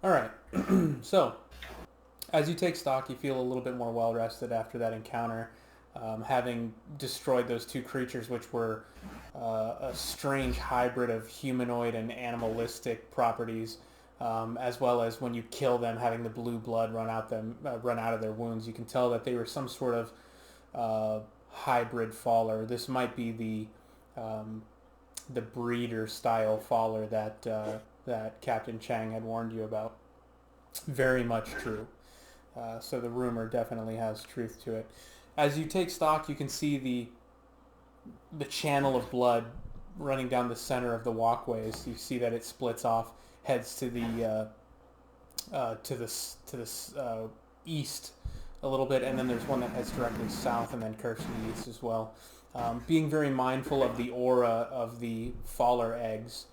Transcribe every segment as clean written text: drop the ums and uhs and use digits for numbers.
All right. So, as you take stock, you feel a little bit more well rested after that encounter, having destroyed those two creatures, which were a strange hybrid of humanoid and animalistic properties, as well as when you kill them, having the blue blood run out of their wounds. You can tell that they were some sort of hybrid faller. This might be the breeder style faller that Captain Chang had warned you about. Very much true. So the rumor definitely has truth to it. As you take stock, you can see the channel of blood running down the center of the walkways. You see that it splits off, heads to the east a little bit, and then there's one that heads directly south and then curves to the east as well. Being very mindful of the aura of the faller eggs,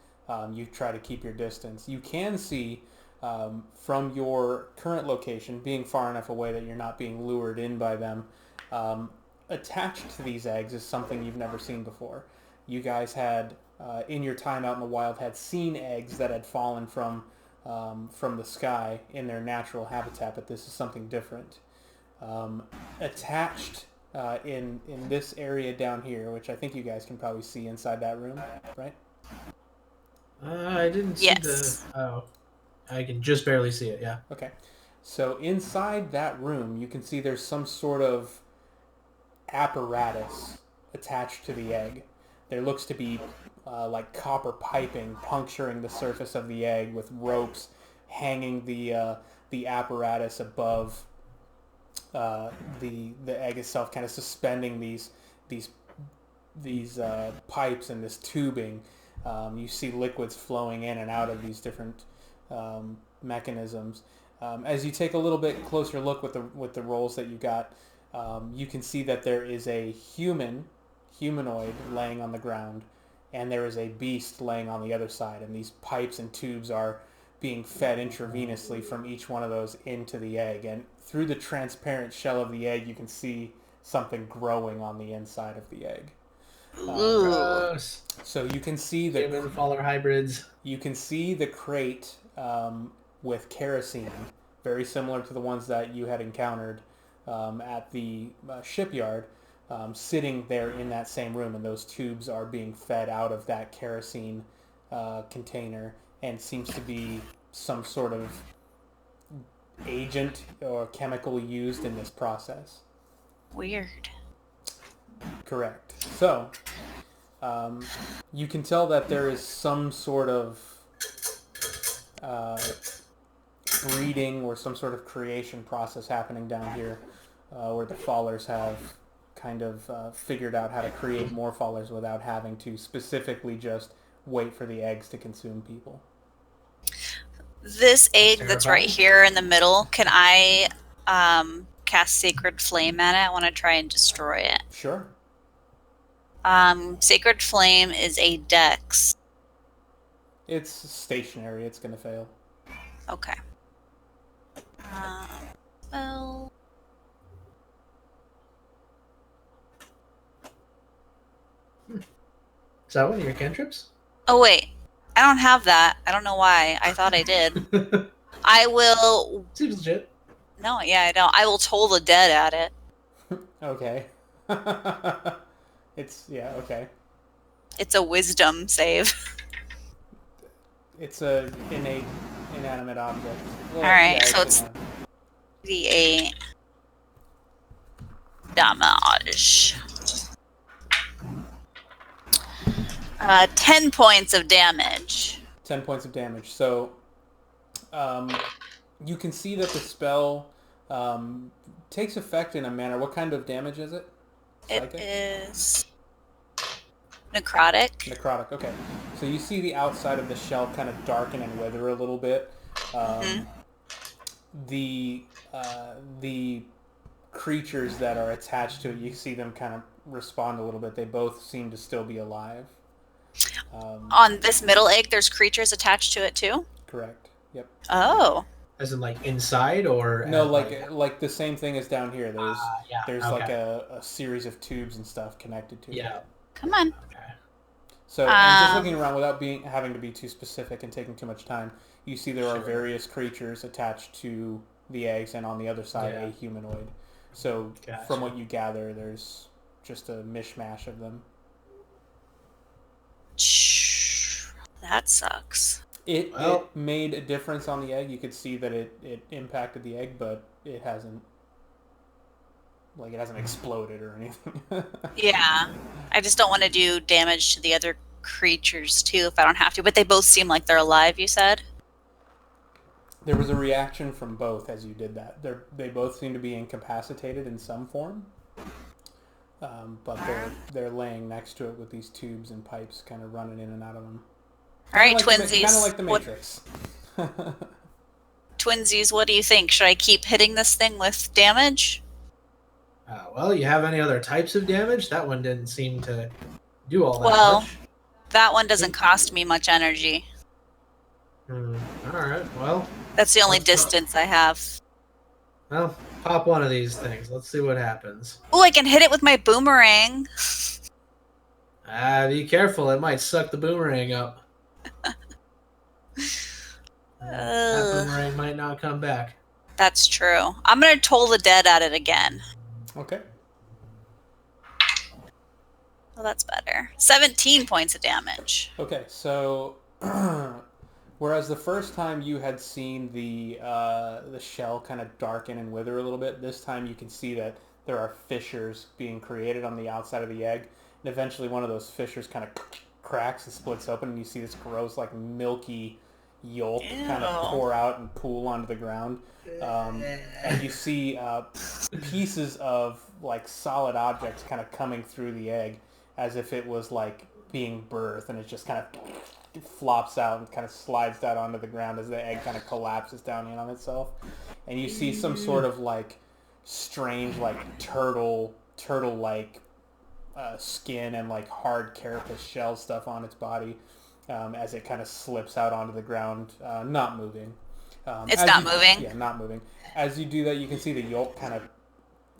you try to keep your distance. You can see from your current location, being far enough away that you're not being lured in by them, attached to these eggs is something you've never seen before. You guys had, in your time out in the wild, had seen eggs that had fallen from the sky in their natural habitat, but this is something different. Attached in this area down here, which I think you guys can probably see inside that room, right? I didn't see the. Yes. Oh, I can just barely see it. Yeah. Okay. So inside that room, you can see there's some sort of apparatus attached to the egg. There looks to be like copper piping puncturing the surface of the egg with ropes hanging the apparatus above the egg itself, kind of suspending these pipes and this tubing. You see liquids flowing in and out of these different mechanisms. As you take a little bit closer look with the rolls that you got, you can see that there is a humanoid laying on the ground, and there is a beast laying on the other side. And these pipes and tubes are being fed intravenously from each one of those into the egg. And through the transparent shell of the egg, you can see something growing on the inside of the egg. Gross. So you can see Human faller hybrids. you can see the crate with kerosene, very similar to the ones that you had encountered at the shipyard, sitting there in that same room, and those tubes are being fed out of that kerosene container, and seems to be some sort of agent or chemical used in this process. Weird. Correct. So, you can tell that there is some sort of breeding or some sort of creation process happening down here, where the fallers have kind of figured out how to create more fallers without having to specifically just wait for the eggs to consume people. This egg that's right terrifying. here in the middle, can I cast Sacred Flame at it? I want to try and destroy it. Sure. Sacred Flame is a dex. It's stationary. It's going to fail. Okay. Well, Is that one of your cantrips? oh wait, I don't have that. I don't know why. I thought I did. I will. Seems legit. No, yeah, I don't. I will toll the dead at it. Okay. Okay. It's a Wisdom save. It's a innate inanimate object. Well, Alright, so it's it's D8 damage. 10 points of damage. 10 points of damage. So, you can see that the spell takes effect in a manner. What kind of damage is it? It is necrotic. Necrotic, okay. So you see the outside of the shell kind of darken and wither a little bit. The creatures that are attached to it, you see them kind of respond a little bit. They both seem to still be alive. On this middle egg, there's creatures attached to it too? Correct. Yep. Oh. As in, like, inside, or No, like the same thing as down here. There's okay. like a series of tubes and stuff connected to Yeah. it. Come on. Okay. So, and just looking around without having to be too specific and taking too much time, you see there are Sure. various creatures attached to the eggs, and on the other side, Yeah. a humanoid. So Gotcha. from what you gather, there's just a mishmash of them. That sucks. It Well- made a difference on the egg. You could see that it impacted the egg, but it hasn't exploded or anything. Yeah. I just don't want to do damage to the other creatures too if I don't have to. But they both seem like they're alive, you said? There was a reaction from both as you did that. They both seem to be incapacitated in some form, but they're laying next to it with these tubes and pipes kind of running in and out of them. All right, Kind twinsies. of like the What- Matrix. Twinsies, what do you think? Should I keep hitting this thing with damage? Well, you have any other types of damage? That one didn't seem to do all that Well- much. That one doesn't cost me much energy. All right. Well, That's the only Let's go. distance I have. pop one of these things. Let's see what happens. Oh, I can hit it with my boomerang. Be careful. It might suck the boomerang up. That boomerang might not come back. That's true. I'm going to toll the dead at it again. Okay. Well, that's better. 17 points of damage. Okay, so whereas the first time you had seen the shell kind of darken and wither a little bit, this time you can see that there are fissures being created on the outside of the egg, and eventually one of those fissures kind of cracks and splits open, and you see this gross, like milky yolk kind of Ew. pour out and pool onto the ground, and you see pieces of like solid objects kind of coming through the egg as if it was like being birthed, and it just kind of flops out and kind of slides down onto the ground as the egg kind of collapses down in on itself, and you see some sort of like strange like turtle like skin and like hard carapace shell stuff on its body as it kind of slips out onto the ground, not moving. It's As not you- moving? Yeah, not moving. As you do that, you can see the yolk kind of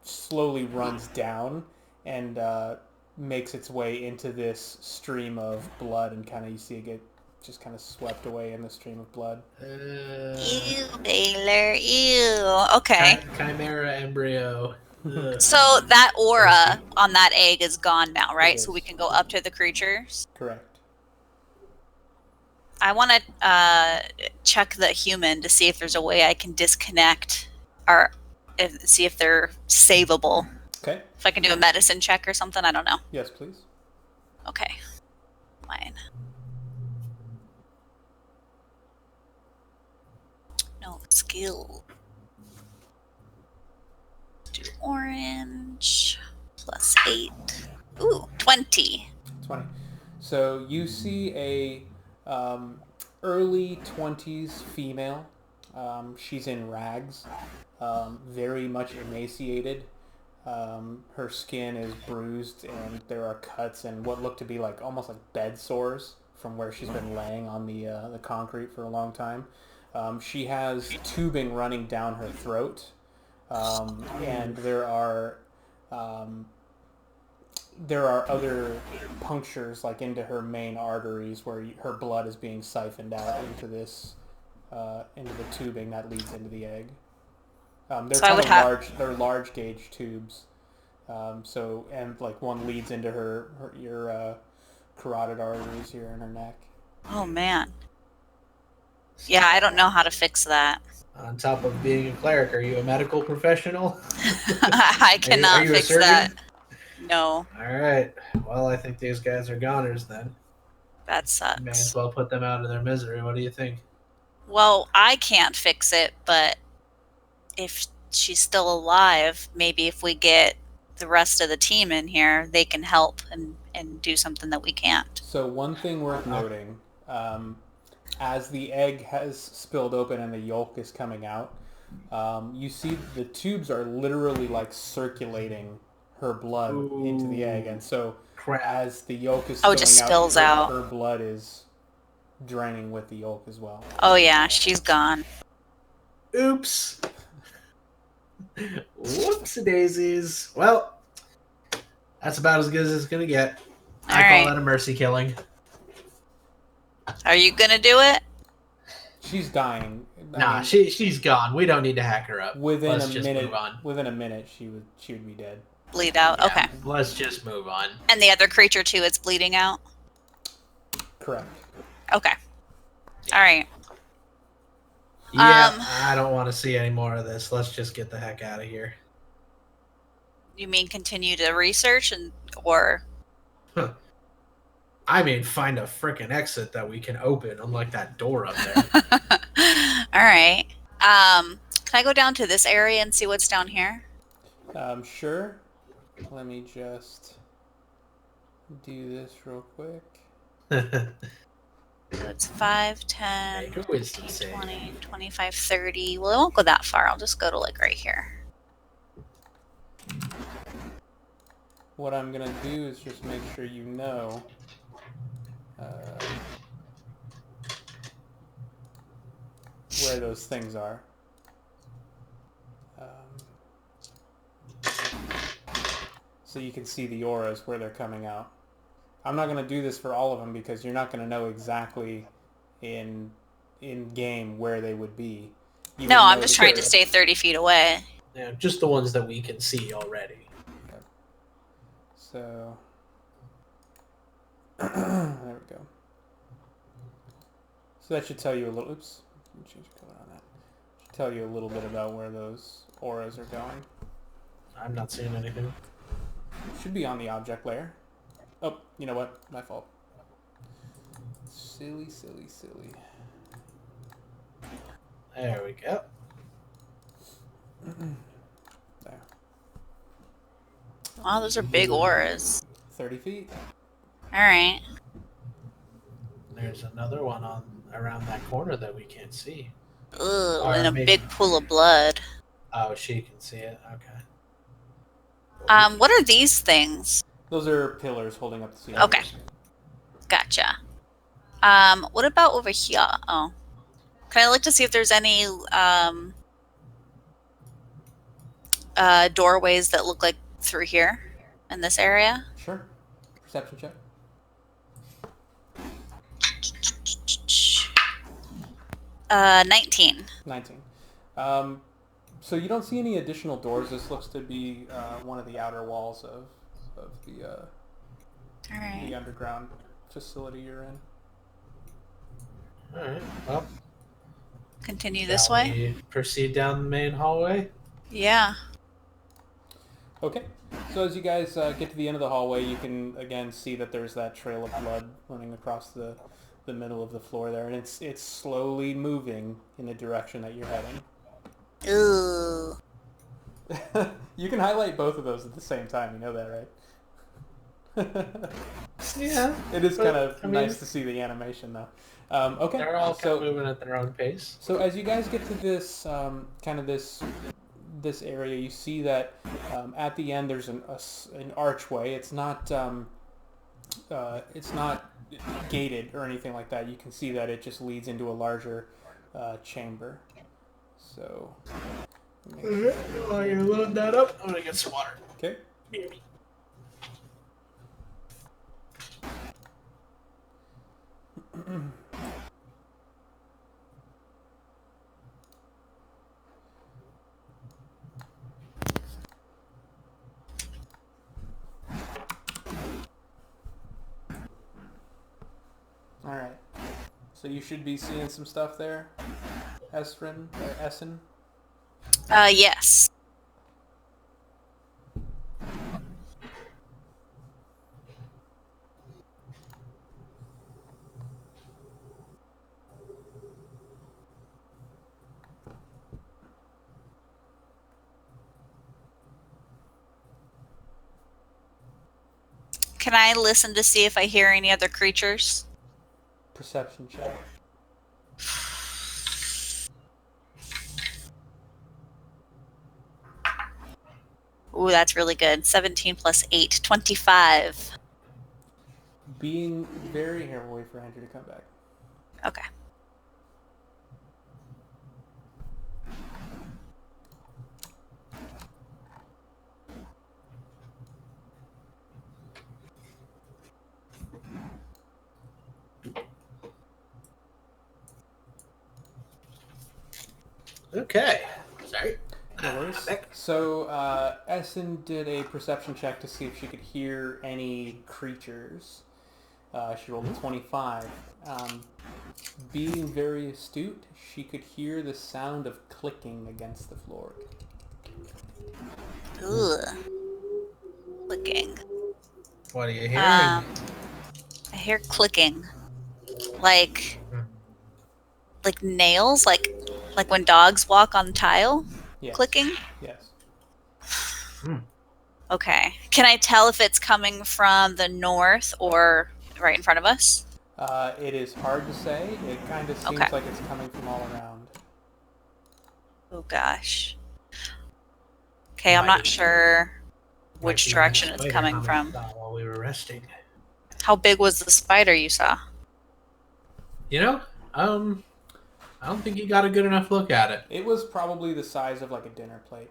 slowly runs down and makes its way into this stream of blood, and kind of you see it get just kind of swept away in the stream of blood. Ew, Baylor. Ew. Okay. Chimera embryo. Ugh. So that aura on that egg is gone now, right? It So we is. can go up to the creatures. Correct. I want to check the human to see if there's a way I can disconnect or see if they're savable. Okay. If I can do a medicine check or something, I don't know. Yes, please. Okay. Fine. No skill. Do orange. Plus 8. Ooh, 20. 20. So you see a early 20s female. She's in rags, very much emaciated. Her skin is bruised, and there are cuts and what look to be like almost like bed sores from where she's been laying on the concrete for a long time. She has tubing running down her throat, and there are other punctures like into her main arteries where her blood is being siphoned out into this into the tubing that leads into the egg. They're So I kind would of have- large. They're large gauge tubes. So and like one leads into your carotid arteries here in her neck. Oh, man. Yeah, I don't know how to fix that. On top of being a cleric, are you a medical professional? I cannot are you a fix surgeon? that. No, All right. Well, I think these guys are goners then. that May as sucks. well put them out of their misery. What do you think? Well, I can't fix it, but if she's still alive, maybe if we get the rest of the team in here, they can help and do something that we can't. So one thing worth noting, as the egg has spilled open and the yolk is coming out, you see the tubes are literally like circulating her blood into the egg, and so Crap. as the yolk is Oh, it just spilling spills out. her blood is draining with the yolk as well. Oh yeah, she's gone. Oops. Whoops daisies. Well, that's about as good as it's gonna get. I All call right. that a mercy killing. Are you gonna do it? She's dying. Nah, mean, she's gone. We don't need to hack her up. within Let's a just minute. move on. Within a minute, she would be dead. Bleed out. Yeah, Okay. let's just move on. And the other creature too is bleeding out. Correct. Okay. All right. Yeah, I don't want to see any more of this. Let's just get the heck out of here. You mean continue to research or? I mean, find a freaking exit that we can open, unlike that door up there. All right. Can I go down to this area and see what's down here? Sure. Let me just do this real quick. So it's 5, 10, Make a wisdom 15, save. 20, 25, 30. Well, it won't go that far. I'll just go to like right here. What I'm gonna do is just make sure you know. Where those things are. So you can see the auras where they're coming out. I'm not going to do this for all of them because you're not going to know exactly in game where they would be. You No, would I'm know just the- trying to stay 30 feet away. Yeah, just the ones that we can see already. So there we go. So that should tell you a little. Oops, let me change the color on that. Should tell you a little bit about where those auras are going. I'm not seeing anything. Should be on the object layer. Oh, you know what? My fault. Silly, silly, silly. There we go. There. Wow, those are big auras. 30 feet. All right. There's another one on around that corner that we can't see. Ugh, Or and a maybe- big pool of blood. Oh, she can see it. Okay. What are these things? Those are pillars holding up the ceiling. Okay. Gotcha. What about over here? Oh. Can I look to see if there's any doorways that look like through here in this area? Sure. Perception check. 19. 19. So you don't see any additional doors. This looks to be one of the outer walls of the All right. the underground facility you're in. All right. Well, Continue this shall way? we proceed down the main hallway. Yeah. Okay. So as you guys get to the end of the hallway, you can again see that there's that trail of blood running across the middle of the floor there, and it's slowly moving in the direction that you're heading. Ooh. You can highlight both of those at the same time. You know that, right? Yeah. It is But, kind of I mean- nice to see the animation, though. Okay. They're all kind so of moving at their own pace. So as you guys get to this kind of this area, you see that at the end there's an archway. It's not gated or anything like that. You can see that it just leads into a larger chamber. So make sure- While you're loading that up, I'm gonna get some water. okay. All right. So you should be seeing some stuff there, Esrin or Essen. Yes. Can I listen to see if I hear any other creatures? Perception check. Ooh, that's really good. 17 plus 8, 25. Being very here, we'll wait for Andrew to come back. Okay. Okay. Sorry. No worries. I'm back. So Essen did a perception check to see if she could hear any creatures. She rolled a 25. Being very astute, she could hear the sound of clicking against the floor. Ugh. Clicking. What are you hearing? I hear clicking, like nails, like when dogs walk on tile. Yes. Clicking. Yes. Okay. Can I tell if it's coming from the north or right in front of us? It is hard to say. It kind of seems Okay. like it's coming from all around. Oh gosh. Okay, I'm Might not be- sure Might which be direction that it's spider coming comment from. saw while we were resting. How big was the spider you saw? You know, I don't think you got a good enough look at it. It was probably the size of like a dinner plate.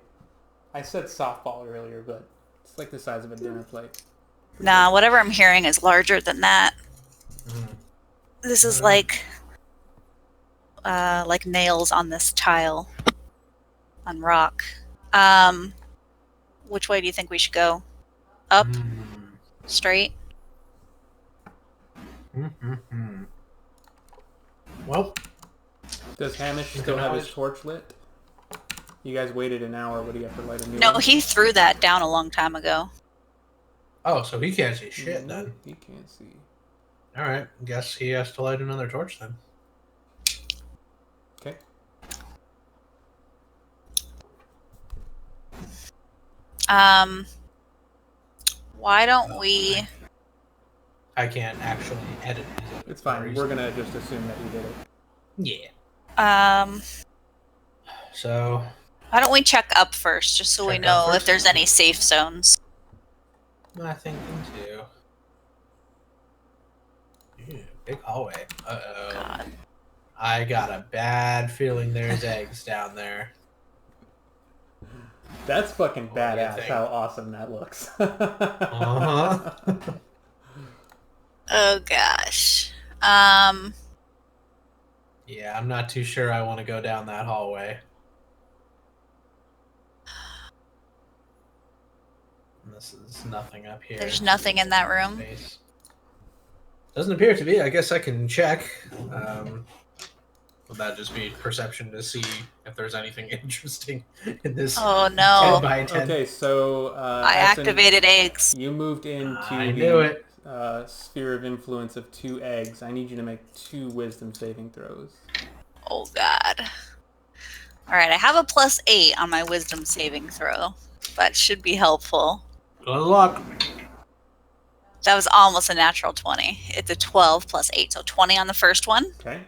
I said softball earlier, but it's like the size of a dinner plate. Nah, whatever I'm hearing is larger than that. This is like nails on this tile on rock. Which way do you think we should go? Up? Straight? Well, Does Hamish still have his torch lit? You guys waited an hour. What do you have to light a new No, one? he threw that down a long time ago. oh, so he can't see shit then. Nope, he can't see. All right, guess he has to light another torch then. Okay. Why don't we... I can't actually edit it. It's fine. We're gonna just assume that you did it. Yeah. Um, So, why don't we check up first, just so we Check up know if first? there's any safe zones? I think too. Ew, big hallway. Uh-oh. God. I got a bad feeling there's eggs down there. That's fucking What do you badass. think? How awesome that looks. Uh-huh. Oh gosh. Yeah, I'm not too sure I want to go down that hallway. And this is nothing up here. There's nothing in that room. Space. Doesn't appear to be. I guess I can check. Would that just be perception to see if there's anything interesting in this Oh 10 no. by 10? Okay, so I Essen, activated eggs. you moved into I knew it. sphere of influence of 2 eggs. I need you to make 2 wisdom saving throws. Oh god. Alright, I have a +8 on my wisdom saving throw. That should be helpful. Good luck. That was almost a natural 20. It's a 12 + 8, so 20 on the first one. Okay.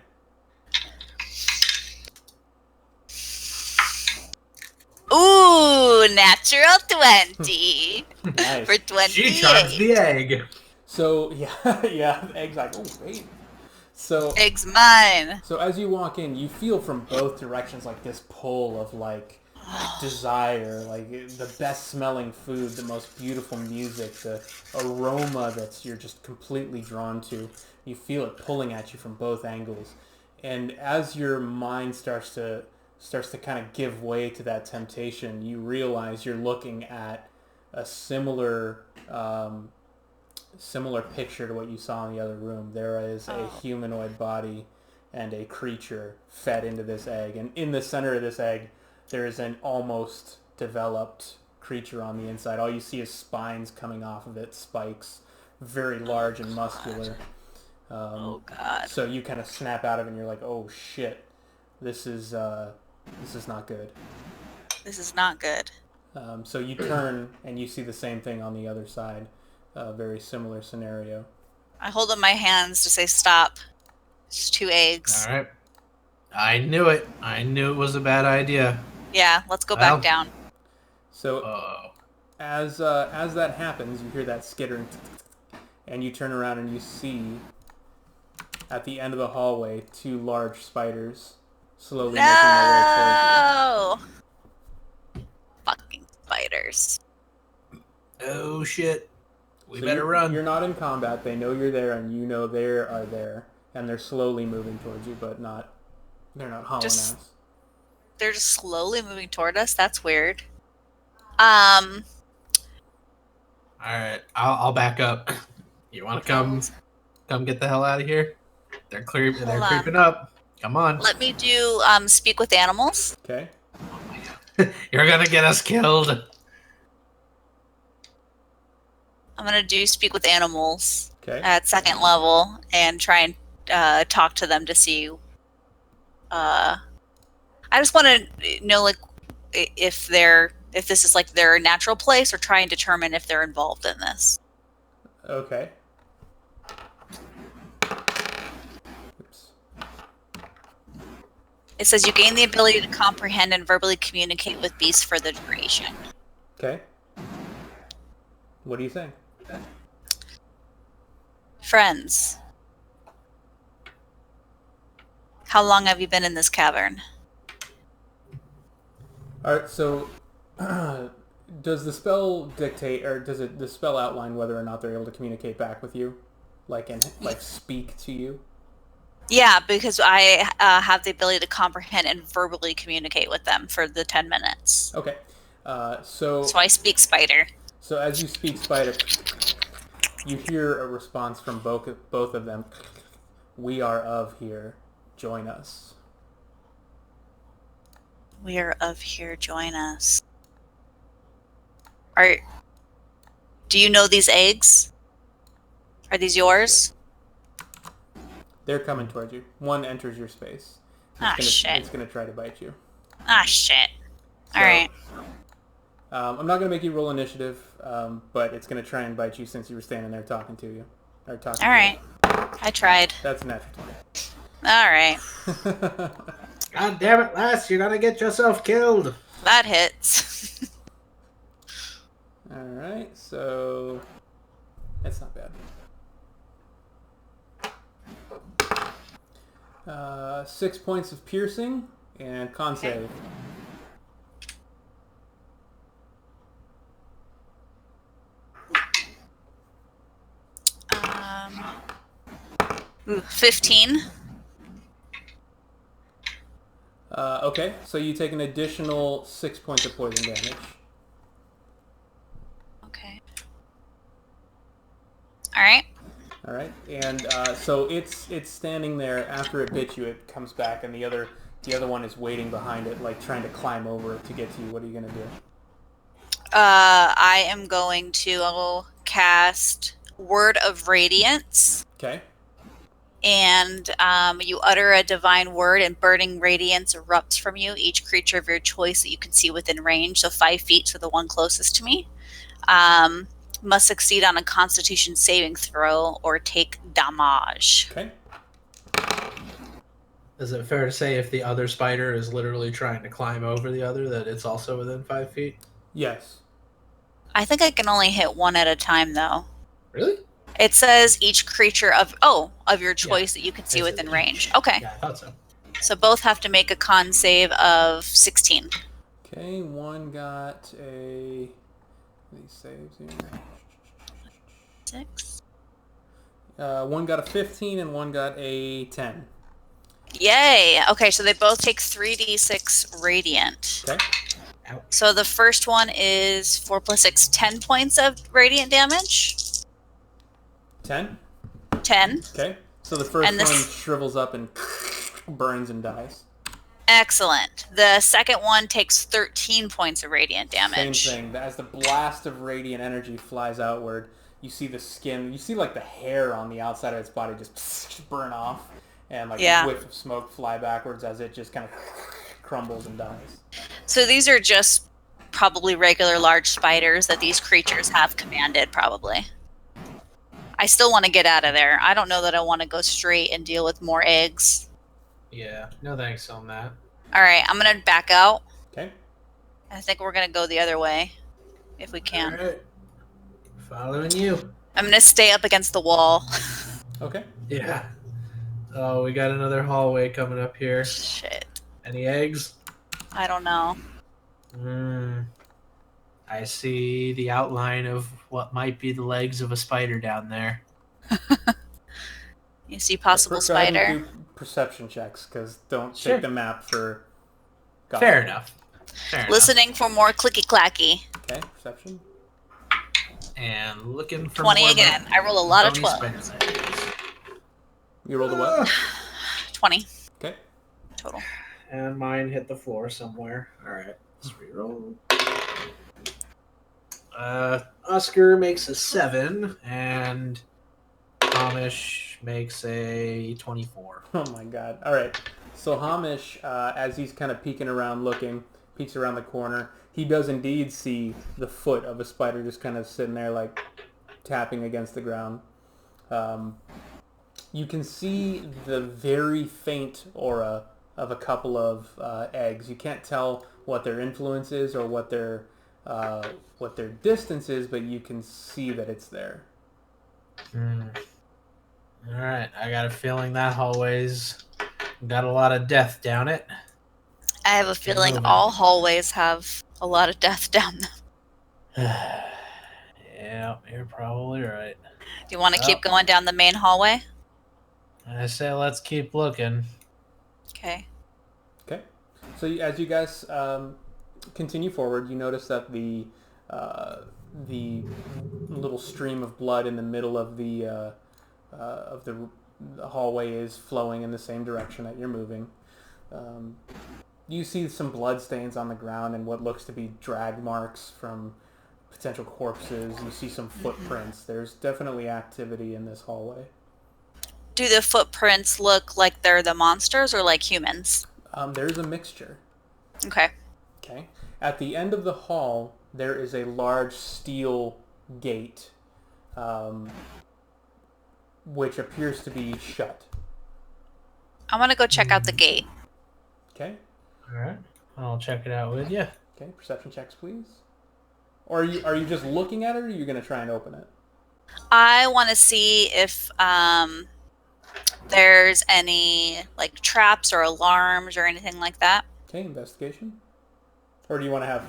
Ooh, natural 20 Nice. for 28. She charged the egg. So yeah, yeah. The egg's like, oh wait. So Eggs mine. So as you walk in, you feel from both directions like this pull of like desire, like the best smelling food, the most beautiful music, the aroma that you're just completely drawn to. You feel it pulling at you from both angles. And as your mind starts to kind of give way to that temptation, you realize you're looking at a similar picture to what you saw in the other room. There is a humanoid body and a creature fed into this egg. And in the center of this egg, there is an almost developed creature on the inside. All you see is spines coming off of it, spikes, very large and muscular. Oh god. So you kind of snap out of it and you're like, oh shit, this is not good. This is not good. So you turn and you see the same thing on the other side. Very similar scenario. I hold up my hands to say stop. It's 2 eggs. All right. I knew it. I knew it was a bad idea. Yeah, let's go Well. back down. So Oh. as that happens, you hear that skittering, and you turn around and you see at the end of the hallway 2 large spiders slowly making their way towards No! Fucking spiders. Oh shit. We you. So better you're, run. You're not in combat. They know you're there, and you know they are there, and they're slowly moving towards you, but they're not hauling Just- ass. They're just slowly moving toward us. That's weird. All right, I'll back up. You want to come get the hell out of here? They're Hold on. creeping up. Come on. Let me do speak with animals. Okay. You're gonna get us killed. I'm gonna do speak with animals Okay. at 2nd level and try and talk to them to see. I just want to know like if this is like their natural place, or try and determine if they're involved in this. Okay. Oops. It says you gain the ability to comprehend and verbally communicate with beasts for the duration. Okay. What do you think? Friends, how long have you been in this cavern? All right. So, does the spell dictate, or does the spell outline whether or not they're able to communicate back with you, like speak to you? Yeah, because I have the ability to comprehend and verbally communicate with them for the 10 minutes. Okay. So I speak spider. So as you speak spider, you hear a response from both of them. We are of here. Join us. We are of here. Join us. Do you know these eggs? Are these yours? They're coming towards you. One enters your space. Shit. It's gonna try to bite you. Shit. So, All right. I'm not gonna make you roll initiative, but it's gonna try and bite you since you were standing there talking to you. All right. I tried. That's a natural All right. 20. God damn it, lass! You're gonna get yourself killed. That hits. All right. So that's not bad. 6 points of piercing and con save. Ooh, 15. Okay, so you take an additional 6 points of poison damage. Okay. All right. All right, and so it's standing there. After it bit you, it comes back, and the other one is waiting behind it, like trying to climb over it to get to you. What are you gonna do? I am going to cast Word of Radiance. Okay. And you utter a divine word, and burning radiance erupts from you. Each creature of your choice that you can see within range, so 5 feet, so the one closest to me, must succeed on a Constitution saving throw or take damage. Okay. Is it fair to say if the other spider is literally trying to climb over the other, that it's also within 5 feet? Yes. I think I can only hit one at a time, though. Really? It says each creature of your choice that you can see Is it within each? range. Okay. Yeah, I thought so. So both have to make a con save of 16. Okay. One got a. These saves here. 6. One got a 15 and one got a 10. Yay! Okay, so they both take 3d6 radiant. Okay. Ouch. So the first one is 4 plus 6, 10 points of radiant damage. 10. 10. Okay. So the first And this- one shrivels up and burns and dies. Excellent. The second one takes 13 points of radiant damage. Same thing. As the blast of radiant energy flies outward, you see the skin, you see like the hair on the outside of its body just burn off, and like a whiff of smoke fly backwards as it just kind of crumbles and dies. So these are just probably regular large spiders that these creatures have commanded, probably. I still want to get out of there. I don't know that I want to go straight and deal with more eggs. Yeah, no thanks on that. All right, I'm going to back out. Okay. I think we're going to go the other way, if we can. All right. Following you. I'm going to stay up against the wall. Okay. Yeah. Oh, we got another hallway coming up here. Shit. Any eggs? I don't know. I see the outline of what might be the legs of a spider down there. You see possible Go ahead and spider? do perception checks, because don't Sure. take the map for Fair enough. Fair enough. Listening for more clicky clacky. Okay, perception. And looking for 20 more again. I roll a lot of bony 12. spiders. You rolled a what? 20 Okay. total. And mine hit the floor somewhere. All right, let's reroll. Oscar makes a 7, and Amish makes a 24. Oh my god. All right. So Hamish, as he's kind of peeking around looking, peeks around the corner, he does indeed see the foot of a spider just kind of sitting there like tapping against the ground. You can see the very faint aura of a couple of eggs. You can't tell what their influence is or what their distance is, but you can see that it's there. All right, I got a feeling that hallway's got a lot of death down it. I have a feeling moving. all hallways have a lot of death down them. Yeah, you're probably right. Do you want to keep going down the main hallway? I say let's keep looking. Okay. Okay. So as you guys continue forward, you notice that the little stream of blood in the middle of the hallway is flowing in the same direction that you're moving. You see some blood stains on the ground and what looks to be drag marks from potential corpses. You see some footprints. There's definitely activity in this hallway. Do the footprints look like they're the monsters or like humans? There's a mixture. Okay. Okay. At the end of the hall, there is a large steel gate, which appears to be shut. I'm going to go check out the gate. Okay. All right, I'll check it out with you. Okay. Perception checks, please. Or are you just looking at it, or are you going to try and open it? I want to see if there's any like traps or alarms or anything like that. Okay. Investigation. Or do you want to have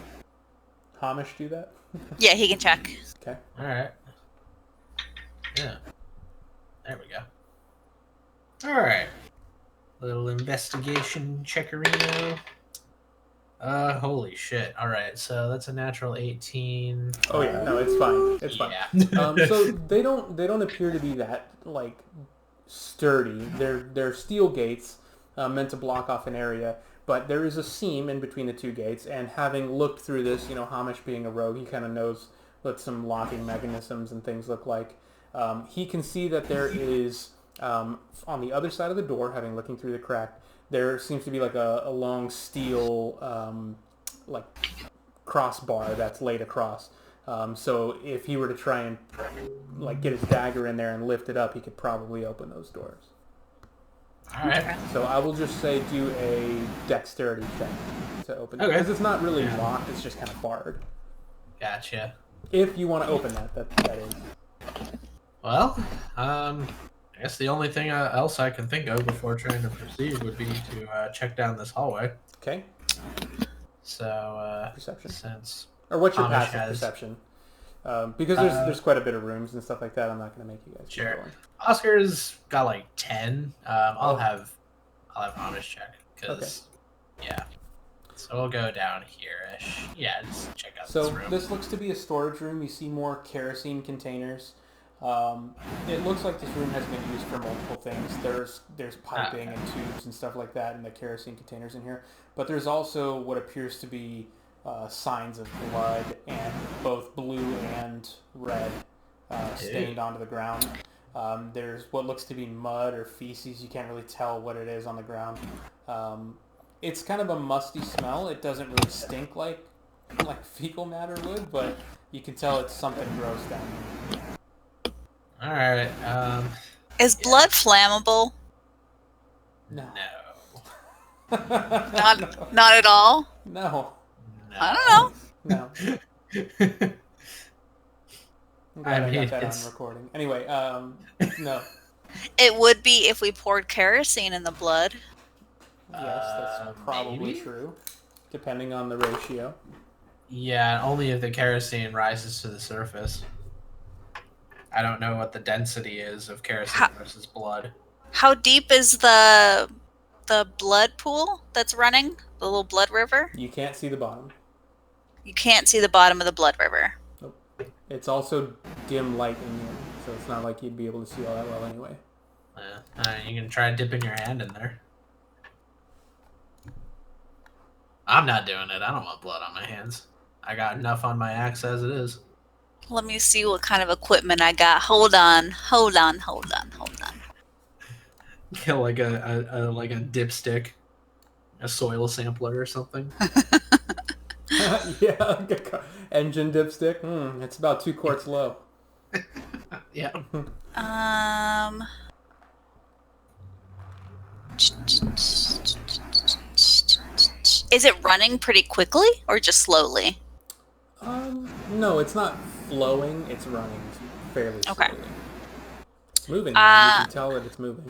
Hamish do that? Yeah, he can check. Okay. All right. Yeah. There we go. All right. Little investigation checkerino. Holy shit. All right. So that's a natural 18. Oh yeah. No, it's fine. It's fine. Yeah. So they don't appear to be that like sturdy. They're steel gates meant to block off an area, but there is a seam in between the two gates. And having looked through this, Hamish being a rogue, he kind of knows what some locking mechanisms and things look like. He can see that there is on the other side of the door, having looking through the crack, there seems to be like a long steel like crossbar that's laid across. So if he were to try and like get his dagger in there and lift it up, he could probably open those doors. All right. So I will just say do a dexterity check to open it. Okay. Because it's not really locked, it's just kind of barred. Gotcha. If you want to open that is. Well, I guess the only thing else I can think of before trying to proceed would be to check down this hallway. Okay. So, Perception. since Or what's your Hamish passive has- perception? Because there's quite a bit of rooms and stuff like that. I'm not going to make you guys keep Sure. going. Oscar's got like 10, I'll Oh. have Amish check because yeah. So we'll go down here-ish. Yeah, just check out So this room. this looks to be a storage room. You see more kerosene containers. It looks like this room has been used for multiple things. There's piping and tubes and stuff like that in the kerosene containers in here. But there's also what appears to be signs of blood, and both blue and red stained onto the ground. There's what looks to be mud or feces. You can't really tell what it is on the ground. It's kind of a musty smell. It doesn't really stink like fecal matter would, but you can tell it's something gross down there. All right. Is blood flammable? No. No. Not at all. No. I don't know. No. I'm glad I mean, got that it's- on recording. Anyway, no. It would be if we poured kerosene in the blood. Yes, that's probably maybe? true, depending on the ratio. Yeah, only if the kerosene rises to the surface. I don't know what the density is of kerosene versus blood. How deep is the the blood pool that's running, the little blood river? You can't see the bottom. You can't see the bottom of the blood river. Nope. It's also dim light in here, so it's not like you'd be able to see all that well anyway. You can try dipping your hand in there. I'm not doing it. I don't want blood on my hands. I got enough on my axe as it is. Let me see what kind of equipment I got. Hold on. Kill like a dipstick, a soil sampler or something. Yeah, engine dipstick. It's about 2 quarts low. Yeah. Is it running pretty quickly or just slowly? No, it's not flowing. It's running fairly Okay. slowly. It's moving. You can tell that it's moving.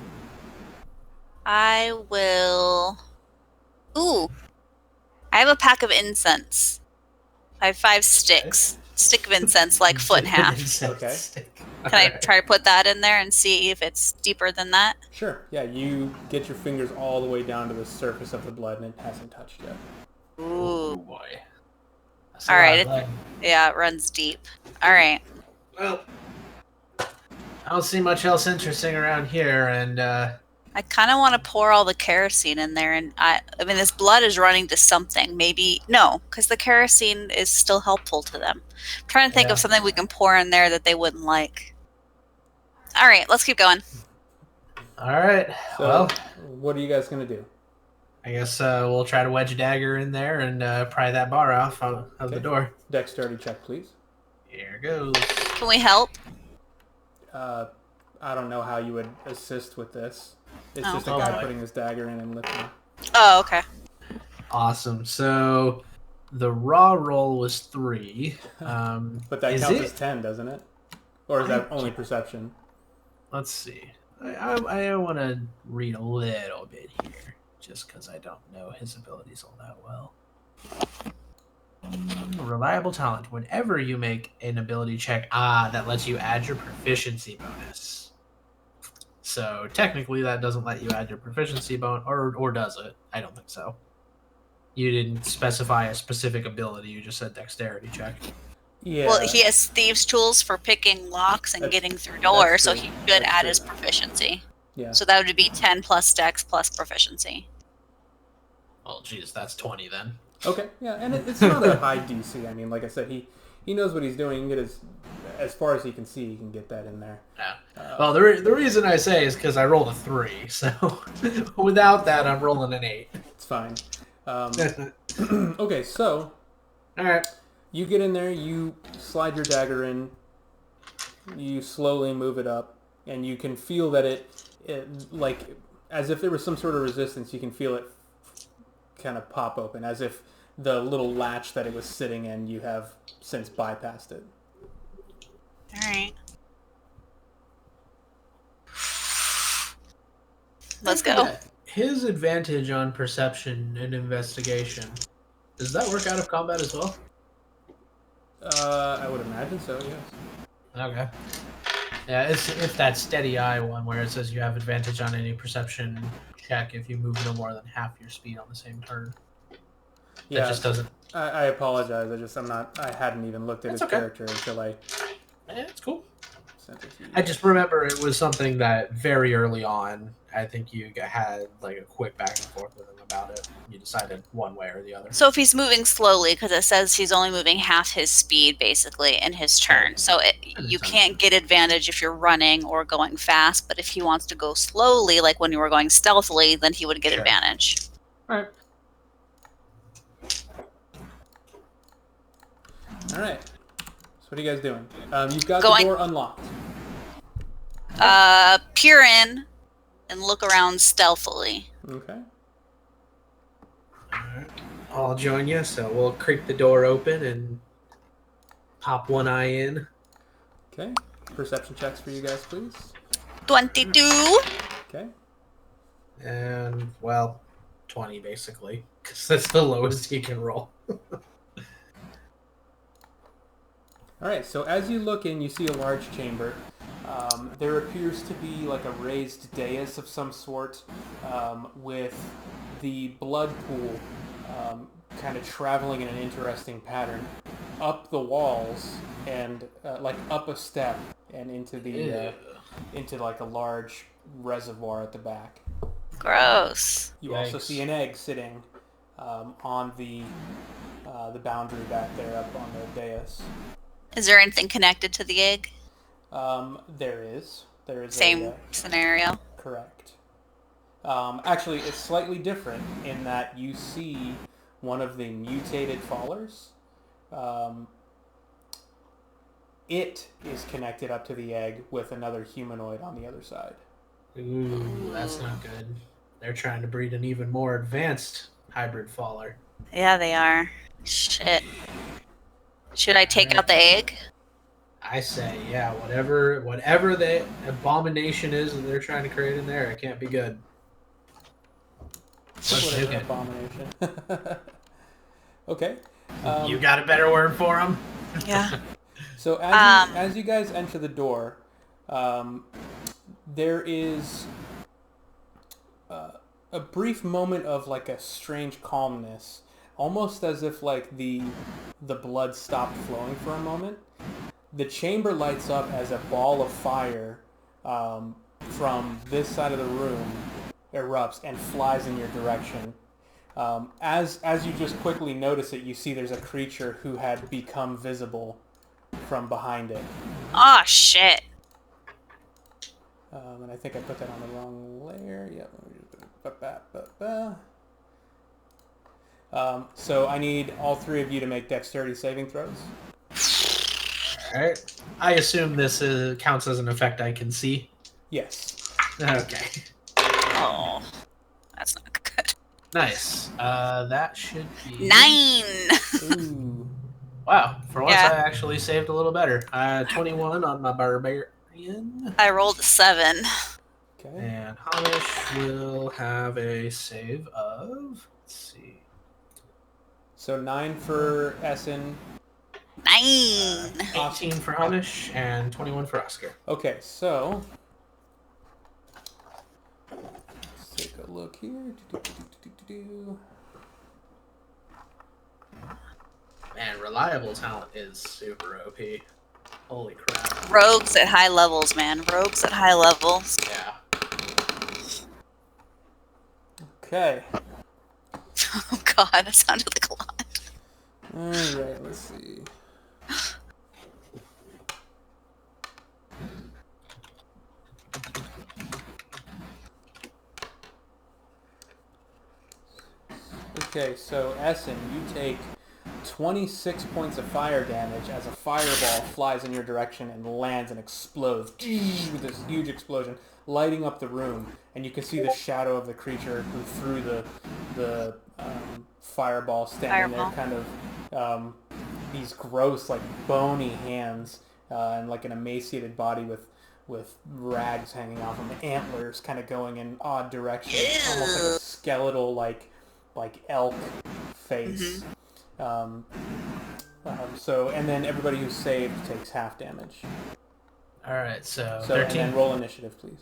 I will. Ooh, I have a pack of incense. I have 5 sticks. Stick of incense, like foot and a half. Okay. Can I try to put that in there and see if it's deeper than that? Sure. Yeah, you get your fingers all the way down to the surface of the blood, and it hasn't touched yet. Oh boy. All right. Yeah, it runs deep. All right. Well, I don't see much else interesting around here, and I kind of want to pour all the kerosene in there, and I mean, this blood is running to something. Maybe no, because the kerosene is still helpful to them. I'm trying to think of something we can pour in there that they wouldn't like. All right, let's keep going. All right. So, well, what are you guys gonna do? I guess we'll try to wedge a dagger in there and pry that bar off of the door. Dexterity check, please. Here goes. Can we help? I don't know how you would assist with this. It's just a Oh, guy boy. putting his dagger in and lifting. Oh, okay. Awesome. So the raw roll was 3. But that is counts it? as 10, doesn't it? Or is that only perception? Let's see. I want to read a little bit here, just because I don't know his abilities all that well. Reliable talent. Whenever you make an ability check, that lets you add your proficiency bonus. So technically, that doesn't let you add your proficiency bonus, or does it? I don't think so. You didn't specify a specific ability. You just said dexterity check. Yeah. Well, he has thieves' tools for picking locks and That's- getting through doors, so true. he should That's add true. his proficiency. Yeah. So that would be 10 plus dex plus proficiency. Oh, geez, that's 20 then. Okay. Yeah, and it's not a high DC. I mean, like I said, he knows what he's doing. He can get as far as he can see. He can get that in there. Yeah. Well, the reason I say is because I rolled a 3, so without that, I'm rolling an 8. It's fine. Okay, so All right. you get in there. You slide your dagger in. You slowly move it up, and you can feel that it like as if there was some sort of resistance. You can feel it kind of pop open, as if the little latch that it was sitting in, you have since bypassed it. All right. Let's go. His advantage on perception and investigation, does that work out of combat as well? I would imagine so, yes. Okay. Yeah, it's that steady eye one where it says you have advantage on any perception check if you move no more than half your speed on the same turn. Yeah, That just doesn't. I apologize. I hadn't even looked at That's his okay. character until I It's cool. sent it to you. I just remember it was something that very early on, I think you had like a quick back and forth with him about it. You decided one way or the other. So if he's moving slowly, because it says he's only moving half his speed basically in his turn, so you can't get advantage if you're running or going fast. But if he wants to go slowly, like when you were going stealthily, then he would get Sure. advantage. All All right. So what are you guys doing? You've got Going- the door unlocked. Peer in and look around stealthily. Okay. right. I'll join you, so we'll creak the door open and pop one eye in. Okay. Perception checks for you guys, please. 22. Okay. And, well, 20 basically, because that's the lowest he can roll. All right. So as you look in, you see a large chamber. There appears to be like a raised dais of some sort with the blood pool kind of traveling in an interesting pattern up the walls and like up a step and into the into like a large reservoir at the back. Gross. You also Yikes. see an egg sitting on the boundary back there up on the dais. Is there anything connected to the egg? There is. There is Same a scenario. correct. Actually, it's slightly different in that you see one of the mutated fallers. It is connected up to the egg with another humanoid on the other side. Ooh, that's not good. They're trying to breed an even more advanced hybrid faller. Yeah, they are. Shit. Should I take out the egg? I say, yeah, whatever the abomination is that they're trying to create in there, it can't be good. Let's Whatever nuke it. abomination. Okay. You got a better word for them? Yeah. So as you guys enter the door, there is a brief moment of like a strange calmness, almost as if like the blood stopped flowing for a moment. The chamber lights up as a ball of fire from this side of the room erupts and flies in your direction. As you just quickly notice it, you see there's a creature who had become visible from behind it. Oh, shit. And I think I put that on the wrong layer. Yep. So I need all three of you to make dexterity saving throws. Alright. I assume this counts as an effect I can see. Yes. Okay. Oh, that's not good. Nice. That should be... 9! Ooh. Wow. For once, Yeah. I actually saved a little better. 21 on my barbarian. I rolled a 7. Okay. And Hamish will have a save of... Let's see. So 9 for Essen. 9! 18 for Hamish and 21 for Oscar. Okay, so let's take a look here. Man, reliable talent is super OP. Holy crap. Rogues at high levels, man. Rogues at high levels. Yeah. Okay. Oh, God, that sounded like a lot. All right. Let's see. Okay, so Essen, you take 26 points of fire damage as a fireball flies in your direction and lands and explodes with this huge explosion, lighting up the room. And you can see the shadow of the creature who threw the fireball standing Fireball. there, kind of these gross, like bony hands and like an emaciated body with rags hanging off them, the antlers kind of going in odd directions, almost like a skeletal, like elk face. So, and then everybody who's saved takes half damage. Alright, so So, and 13. then roll initiative, please.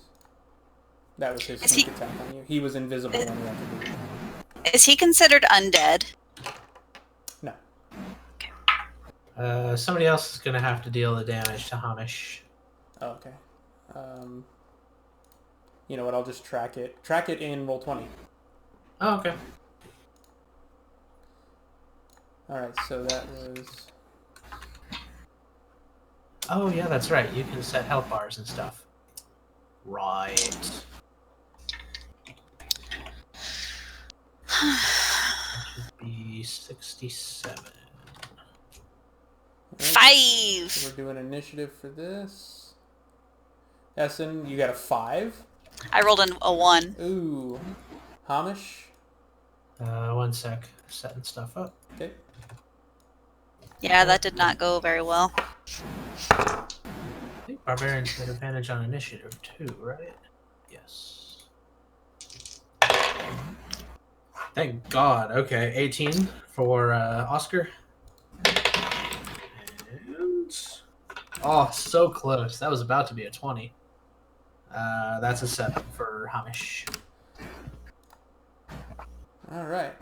That was his Is sneak he- attack on you. He was invisible when you entered the room. Is he considered undead? No. Somebody else is going to have to deal the damage to Hamish. Oh, okay. You know what? I'll just track it. Track it in Roll20. Oh, okay. All right. So that was. Oh, yeah, that's right. You can set health bars and stuff. Right. Should be 67. 5! So we're doing initiative for this. Essen, you got a 5. I rolled a 1. Ooh. Hamish. 1 sec. Setting stuff up. Okay. Yeah, that did not go very well. I think barbarians get advantage on initiative too, right? Yes. Thank God. Okay, 18 for Oscar. And Oh, so close. That was about to be a 20. That's a 7 for Hamish. All right.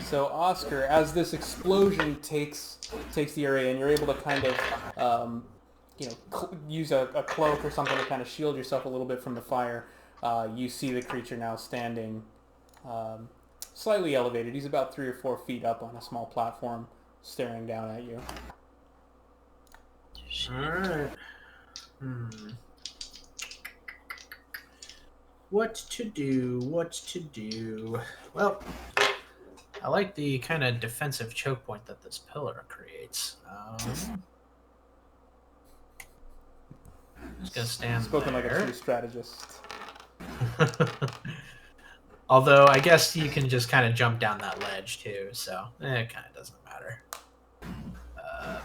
So Oscar, as this explosion takes the area, and you're able to kind of, use a cloak or something to kind of shield yourself a little bit from the fire, you see the creature now standing slightly elevated. He's about 3 or 4 feet up on a small platform, staring down at you. Alright. What to do? Well, I like the kind of defensive choke point that this pillar creates. Just gonna stand Spoken there. like a true strategist. Although I guess you can just kind of jump down that ledge too, so it kind of doesn't matter.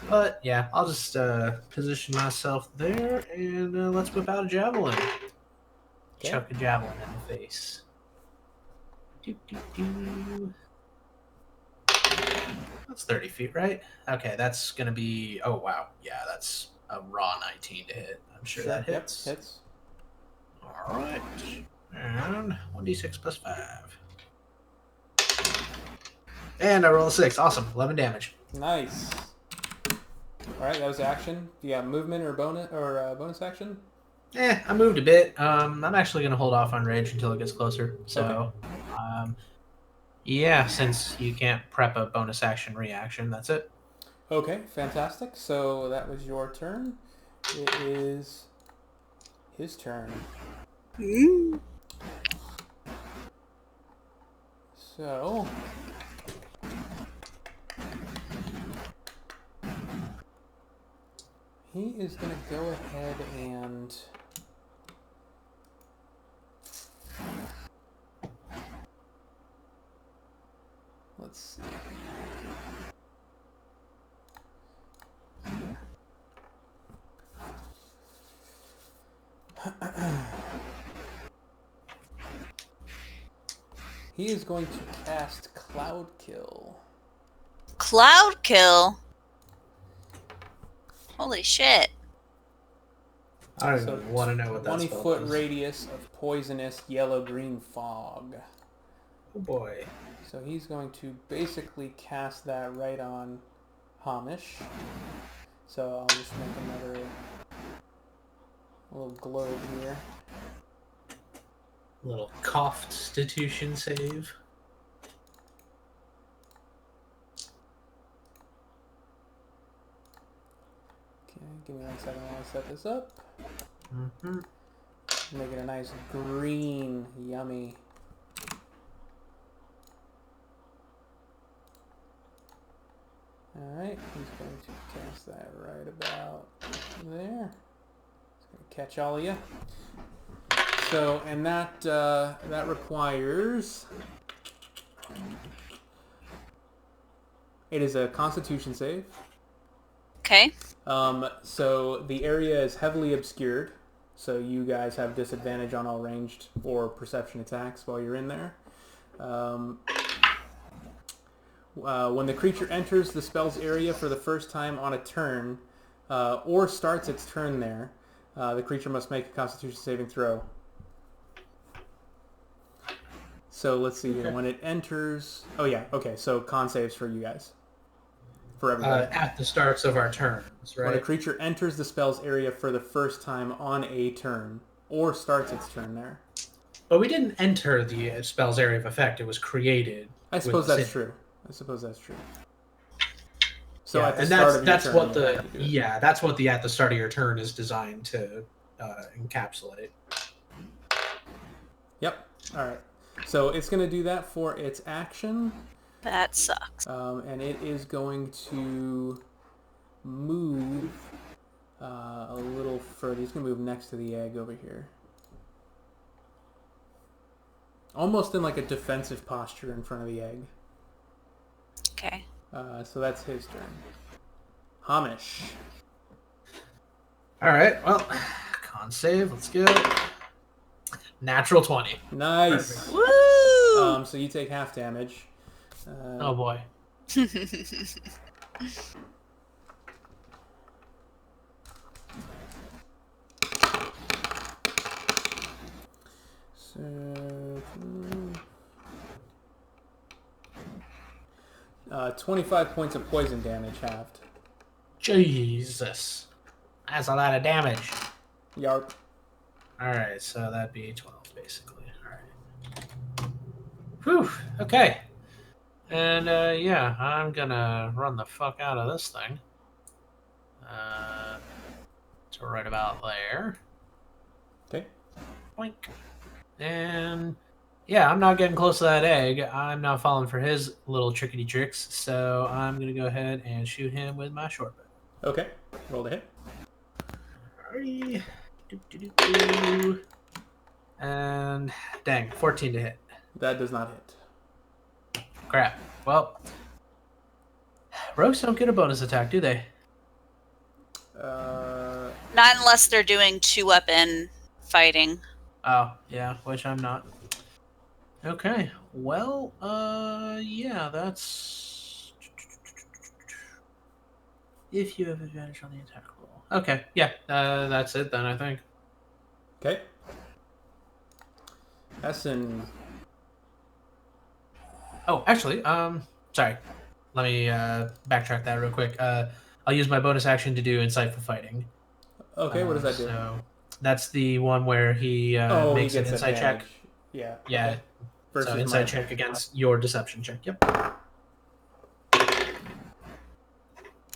But yeah, I'll just position myself there and let's whip out a javelin. Okay. Chuck a javelin in the face. Doo, doo, doo. That's 30 feet, right? Okay, that's gonna be. Oh wow, yeah, that's a raw 19 to hit. I'm sure that hits. Yep, hits. All right, and 1d6 plus 5. And I roll a 6. Awesome, 11 damage. Nice. All right, that was action. Yeah, movement or bonus action. I moved a bit. I'm actually gonna hold off on rage until it gets closer. So, yeah, since you can't prep a bonus action reaction, that's it. Okay, fantastic. So that was your turn. It is his turn. So he is going to go ahead and let's see. He is going to cast Cloud Kill. Cloud Kill? Holy shit. I don't even want to know what that 20-foot radius of poisonous yellow-green fog. Oh boy. So he's going to basically cast that right on Hamish. So I'll just make another little globe here. Little constitution save. Okay, give me 1 second while I set this up. Mm-hmm. Make it a nice green, yummy. Alright, he's going to cast that right about there. It's going to catch all of you. So, and that that requires... It is a Constitution save. Okay. So the area is heavily obscured, so you guys have disadvantage on all ranged or perception attacks while you're in there. When the creature enters the spell's area for the first time on a turn, or starts its turn there, the creature must make a Constitution saving throw. So let's see here. When it enters... Oh yeah, okay, so con saves for you guys. For everybody. At the starts of our turns, right? When a creature enters the spell's area for the first time on a turn, or starts its turn there. But we didn't enter the spell's area of effect. It was created. I suppose that's true. So yeah, at the and start of that's your what turn, that's what the at the start of your turn is designed to encapsulate. Yep. All right. So it's going to do that for its action. That sucks. And it is going to move a little further. He's going to move next to the egg over here. Almost in like a defensive posture in front of the egg. Okay. So that's his turn. Hamish. All right. Well, con save. Let's go. Natural 20. Nice. Woo! So you take half damage. Oh boy. $25 points of poison damage halved. Jesus. That's a lot of damage. Yarp. Alright, so that'd be 12, basically. Alright. Whew, okay. And, yeah, I'm gonna run the fuck out of this thing. So right about there. Okay. Boink. And, yeah, I'm not getting close to that egg. I'm not falling for his little trickety tricks, so I'm gonna go ahead and shoot him with my short bow. Okay. Roll to hit. Alrighty. Do. And, dang, 14 to hit. That does not hit. Crap. Well, rogues don't get a bonus attack, do they? Not unless they're doing 2-weapon fighting. Oh, yeah, which I'm not. Okay. Well, yeah, that's... If you have advantage on the attack roll. Okay, yeah, that's it then, I think. Okay. Essen. Oh, actually, sorry. Let me backtrack that real quick. I'll use my bonus action to do Insightful Fighting. Okay, what does that do? So that's the one where he he makes an gets insight check. advantage. Yeah. Yeah. Okay. Versus So my insight check against your deception check. Yep.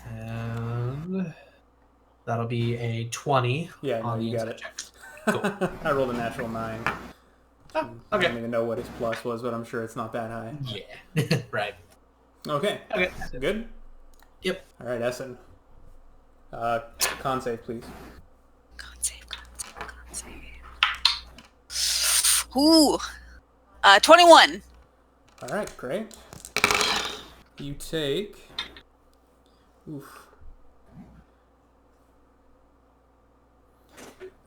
And that'll be a 20 Yeah, no, on the you got insight it. check. Cool. I rolled a natural 9. Oh, I okay. don't even know what his plus was, but I'm sure it's not that high. Yeah. Right. Okay. Okay. Good? Yep. All right, Essen. Con save, please. Con save. Ooh. 21. All right, great. You take... Oof.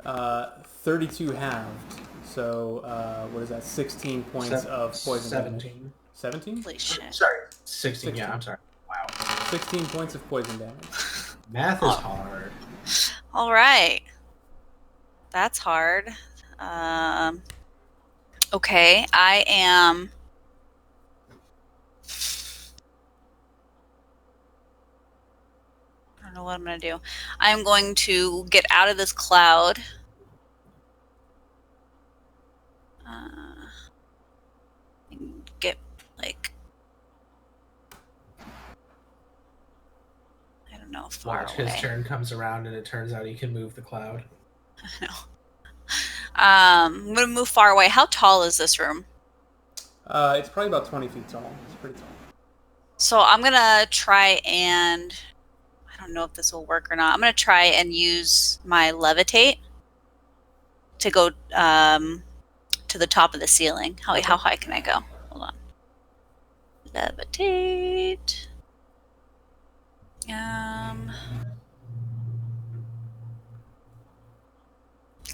32 halved. So, what is that? 16 points of poison 17. damage. 17? Holy shit. Sorry. 16. 16. Yeah, I'm sorry. Wow. 16 points of poison damage. Math is hard. All right. That's hard. Okay, I am... I don't know what I'm going to do. I'm going to get out of this cloud. And get, like... I don't know, far Watch away. his turn comes around and it turns out he can move the cloud. No. I'm going to move far away. How tall is this room? It's probably about 20 feet tall. It's pretty tall. So I'm going to try and... I don't know if this will work or not. I'm going to try and use my levitate to go to the top of the ceiling. How high can I go? Hold on. Levitate.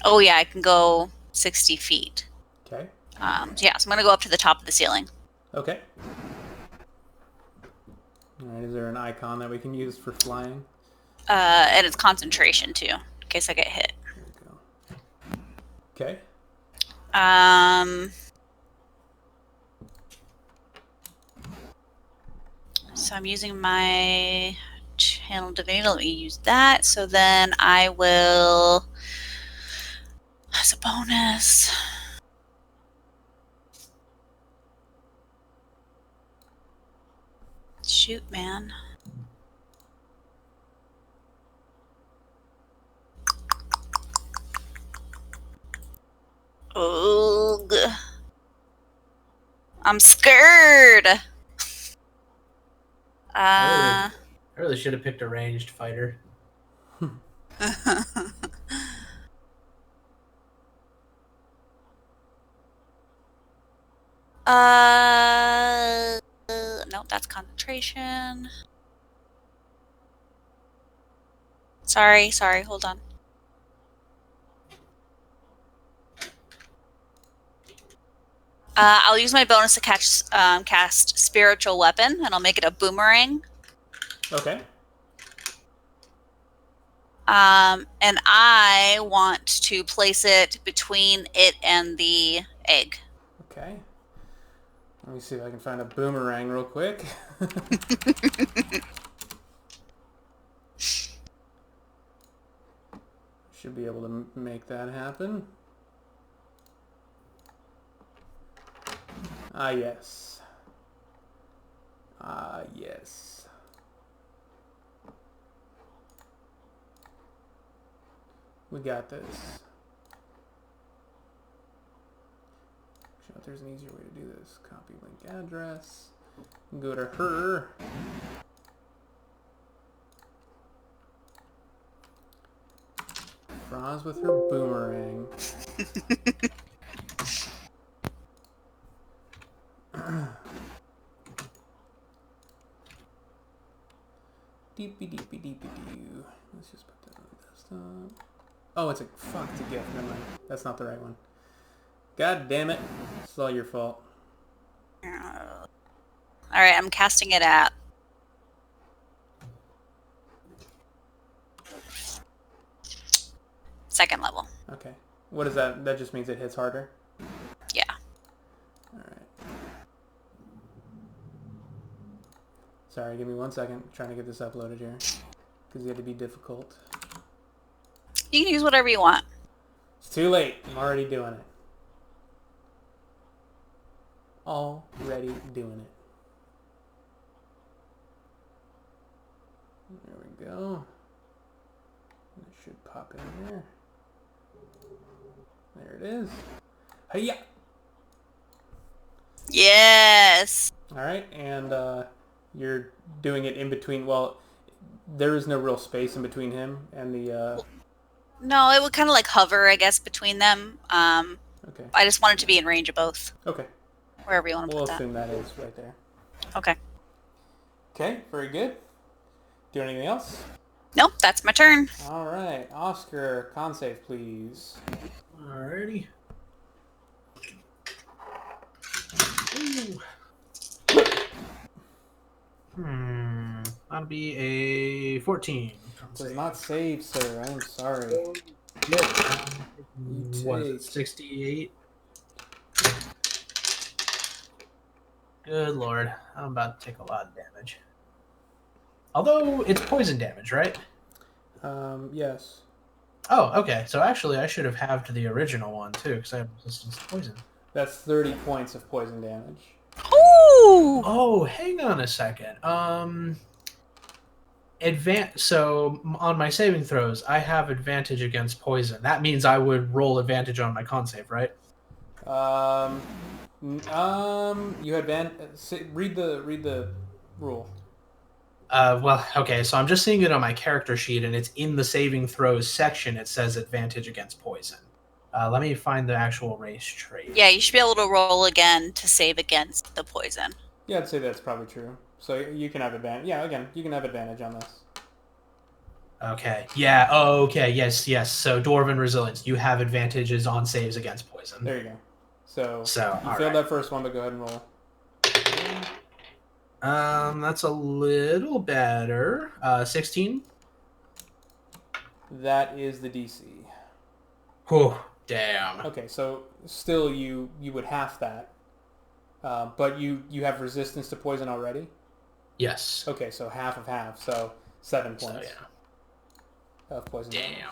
Oh yeah, I can go 60 feet. Okay. Yeah, so I'm going to go up to the top of the ceiling. Okay. All right, is there an icon that we can use for flying? And it's concentration too, in case I get hit. There we go. Okay. So I'm using my channel divinity. Let me use that. So then I will, as a bonus, shoot, man. Ugh. I'm scared. I really should have picked a ranged fighter. No, that's concentration. Sorry, hold on. I'll use my bonus to cast Spiritual Weapon, and I'll make it a boomerang. Okay. And I want to place it between it and the egg. Okay. Let me see if I can find a boomerang real quick. Should be able to make that happen. Ah, yes. Ah, yes. We got this. Actually, if there's an easier way to do this. Copy link address. Go to her. Froz with her boomerang. Deepy deepy deepy doo. Let's just put that on the desktop. Oh, it's a fuck. It's a GIF. Never mind. That's not the right one. God damn it! It's all your fault. All right, I'm casting it at. Second level. Okay. What is that? That just means it hits harder. Yeah. All right. Sorry, give me 1 second. I'm trying to get this uploaded here because you had to be difficult. You can use whatever you want. It's too late. I'm already doing it. Already doing it. There we go. It should pop in there. There it is. Hiya! Yes. All right, and you're doing it in between. Well, there is no real space in between him and the. No, it would kind of like hover, I guess, between them. Okay. I just want it to be in range of both. Okay. Wherever you want to We'll put that. assume that is right there. Okay. Okay. Very good. Do anything else? Nope, that's my turn. All right, Oscar, con save, please. Alrighty. Ooh. That'll be a 14. Does not save, sir. I am sorry. What is it, 68? Good lord. I'm about to take a lot of damage. Although, it's poison damage, right? Yes. Oh, okay. So actually, I should have halved the original one, too, because I have resistance to poison. That's 30 points of poison damage. Ooh! Oh, hang on a second. So on my saving throws, I have advantage against poison. That means I would roll advantage on my con save, right? You read the rule. Well, okay, so I'm just seeing it on my character sheet, and it's in the saving throws section. It says advantage against poison. Let me find the actual race trait. Yeah, you should be able to roll again to save against the poison. Yeah, I'd say that's probably true. So you can have advantage. Yeah, again, you can have advantage on this. Okay. Yeah. Oh, okay. Yes. Yes. So Dwarven Resilience, you have advantages on saves against poison. There you go. So you all failed right. that first one, but go ahead and roll. That's a little better. 16. That is the DC. Whew. Damn. Okay, so still you would half that, but you have resistance to poison already. Yes. Okay, so half of half, so 7 So, points of poison. Damn. damage.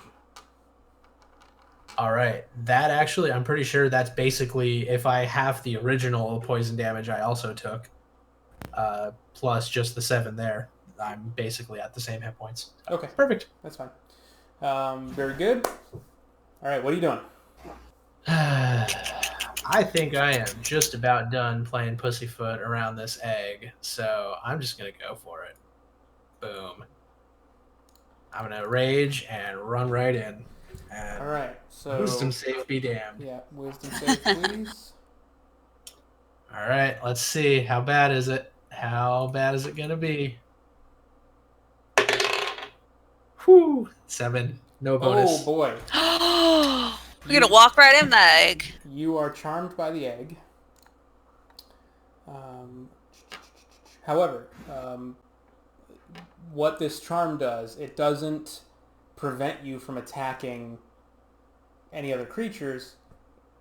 All right. That actually, I'm pretty sure that's basically if I have the original poison damage I also took, plus just the 7 there, I'm basically at the same hit points. Okay, Perfect. that's fine. Very good. All right, what are you doing? I think I am just about done playing pussyfoot around this egg, so I'm just gonna go for it. Boom. I'm gonna rage and run right in. And All right, so wisdom save be damned. Yeah, wisdom save, please. All right, let's see. How bad is it? How bad is it gonna be? Whew. 7. No bonus. Oh boy, We're gonna walk right in that egg. you are charmed by the egg. However, what this charm does, it doesn't prevent you from attacking any other creatures,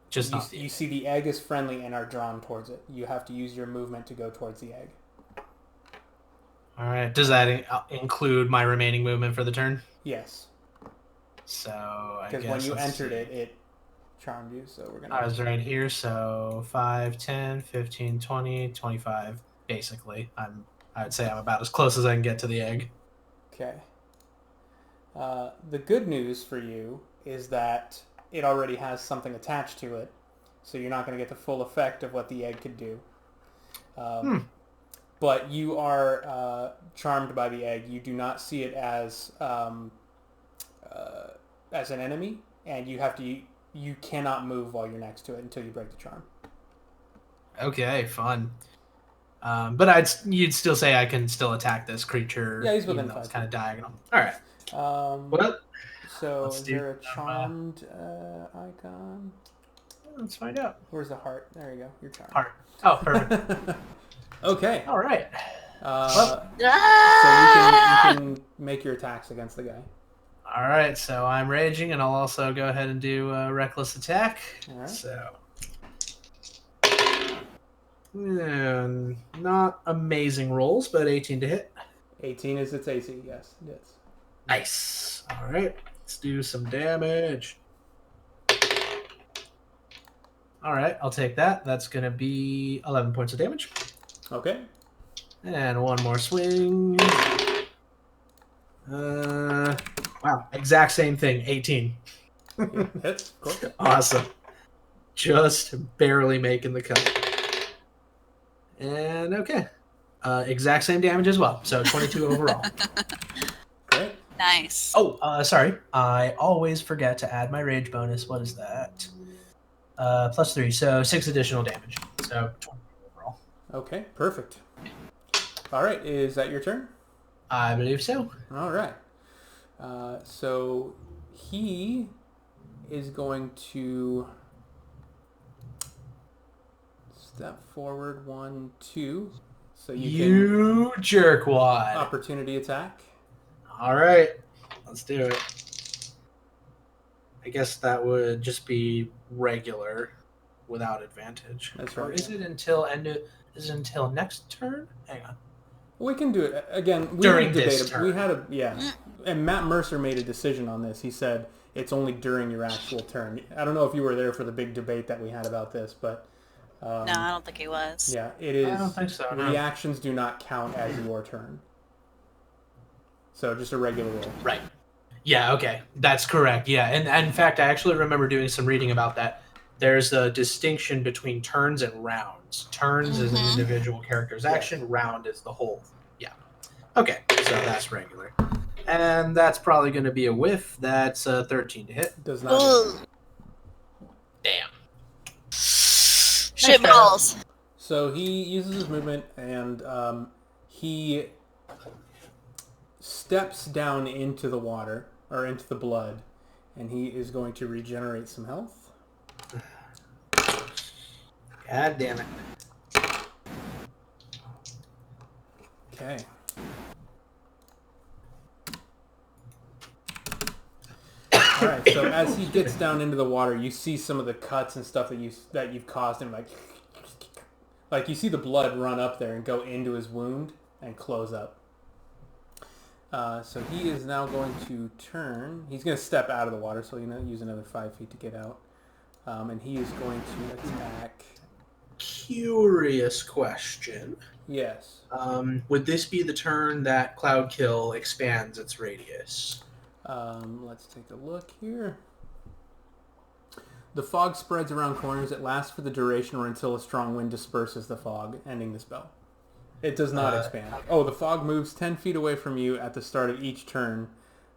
Just you, not the you egg. see the egg is friendly and are drawn towards it. You have to use your movement to go towards the egg. All right. Does that include my remaining movement for the turn? Yes, So I because guess when you let's entered see. it charmed you. So we're I gonna. was right here, so 5, 10, 15, 20, 25, basically. I would say I'm about as close as I can get to the egg. Okay. The good news for you is that it already has something attached to it, so you're not going to get the full effect of what the egg could do. But you are charmed by the egg. You do not see it as an enemy, and you cannot move while you're next to it until you break the charm. Okay, fun. You'd still say I can still attack this creature. Yeah, he's within even though 5 it's kind feet. of diagonal. All right. Well, So let's is do there a some, charmed icon? let's find out. Where's the heart? There you go. You're charmed. Heart. Oh, perfect. Okay. All right. So Ah! you can make your attacks against the guy. All right. So I'm raging, and I'll also go ahead and do a reckless attack. All right. So. Not amazing rolls, but 18 to hit. 18 is its AC. Yes, it is. Nice. All right. Let's do some damage. All right. I'll take that. That's going to be 11 points of damage. Okay. And one more swing. Wow. Exact same thing. 18. Yeah, hits, of course. Awesome. Just barely making the cut. And okay. Exact same damage as well. So 22 overall. Great. Nice. Oh, sorry. I always forget to add my rage bonus. What is that? +3. So 6 additional damage. So 20 overall. Okay, perfect. All right, is that your turn? I believe so. All right. So he is going to step forward 1, 2. So You jerkwad. can opportunity attack. All right. Let's do it. I guess that would just be regular without advantage. That's Or right. is it until until next turn? Hang on. We can do it again. We During had a this debate. We turn. had and Matt Mercer made a decision on this. He said it's only during your actual turn. I don't know if you were there for the big debate that we had about this, but No, I don't think he was. yeah, it is. I don't think so. No. Reactions do not count as your turn. So just a regular roll. Right. Yeah, okay. That's correct. Yeah. And in fact, I actually remember doing some reading about that. There's a distinction between turns and rounds. Turns is an individual character's action, round is the whole. Yeah. Okay, so that's regular. And that's probably going to be a whiff. That's 13 to hit. Does not. Ugh. Damn. Shit Nice. balls. So he uses his movement and he steps down into the water or into the blood, and he is going to regenerate some health. God damn it. Okay. All right. So as he gets down into the water, you see some of the cuts and stuff that you've caused him, like you see the blood run up there and go into his wound and close up. So he is now going to turn. He's going to step out of the water, so use another 5 feet to get out. And he is going to attack. Curious question. Yes. Would this be the turn that Cloud Kill expands its radius? Let's take a look here. The fog spreads around corners. It lasts for the duration or until a strong wind disperses the fog, ending the spell. It does not expand. Oh, the fog moves 10 feet away from you at the start of each turn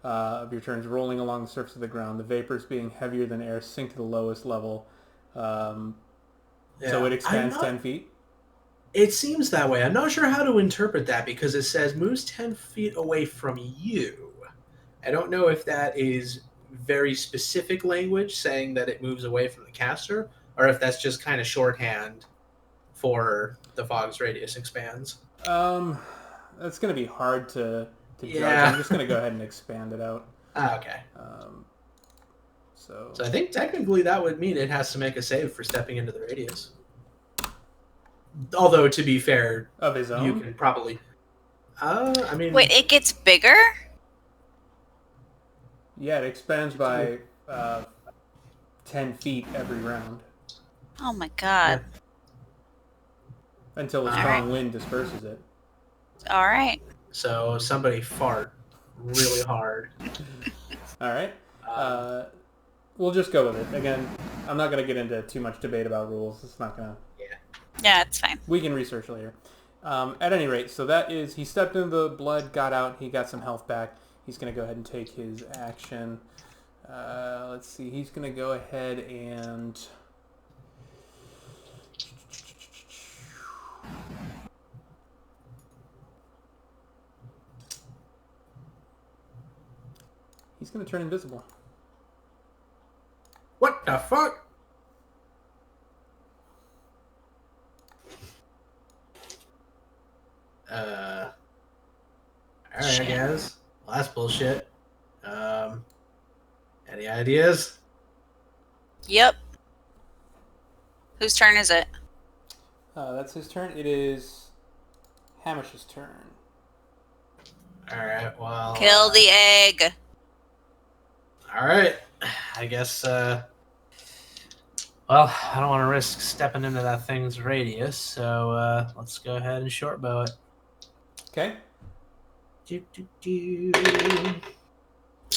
of your turns, rolling along the surface of the ground. The vapors, being heavier than air, sink to the lowest level. So it expands 10 feet. It seems that way. I'm not sure how to interpret that because it says moves 10 feet away from you. I don't know if that is very specific language saying that it moves away from the caster, or if that's just kind of shorthand for the fog's radius expands. That's going to be hard to judge. Yeah. I'm just going to go ahead and expand it out. Okay. So I think technically that would mean it has to make a save for stepping into the radius. Although, to be fair, of his own. you can probably... I mean... Wait, it gets bigger? Yeah, it expands by 10 feet every round Oh my god. until a strong wind disperses it. All right. So somebody fart really hard. All right. We'll just go with it. Again, I'm not going to get into too much debate about rules. It's not going to... Yeah, it's fine. We can research later. At any rate, so that is... He stepped into the blood, got out, he got some health back. He's going to go ahead and take his action. Let's see. He's going to go ahead and... He's going to turn invisible. What the fuck? Alright, I guess. Well, that's bullshit. Any ideas? Yep. Whose turn is it? That's his turn. It is Hamish's turn. Alright, well... Kill the egg. Alright. I guess, well, I don't want to risk stepping into that thing's radius, so let's go ahead and short bow it. Okay.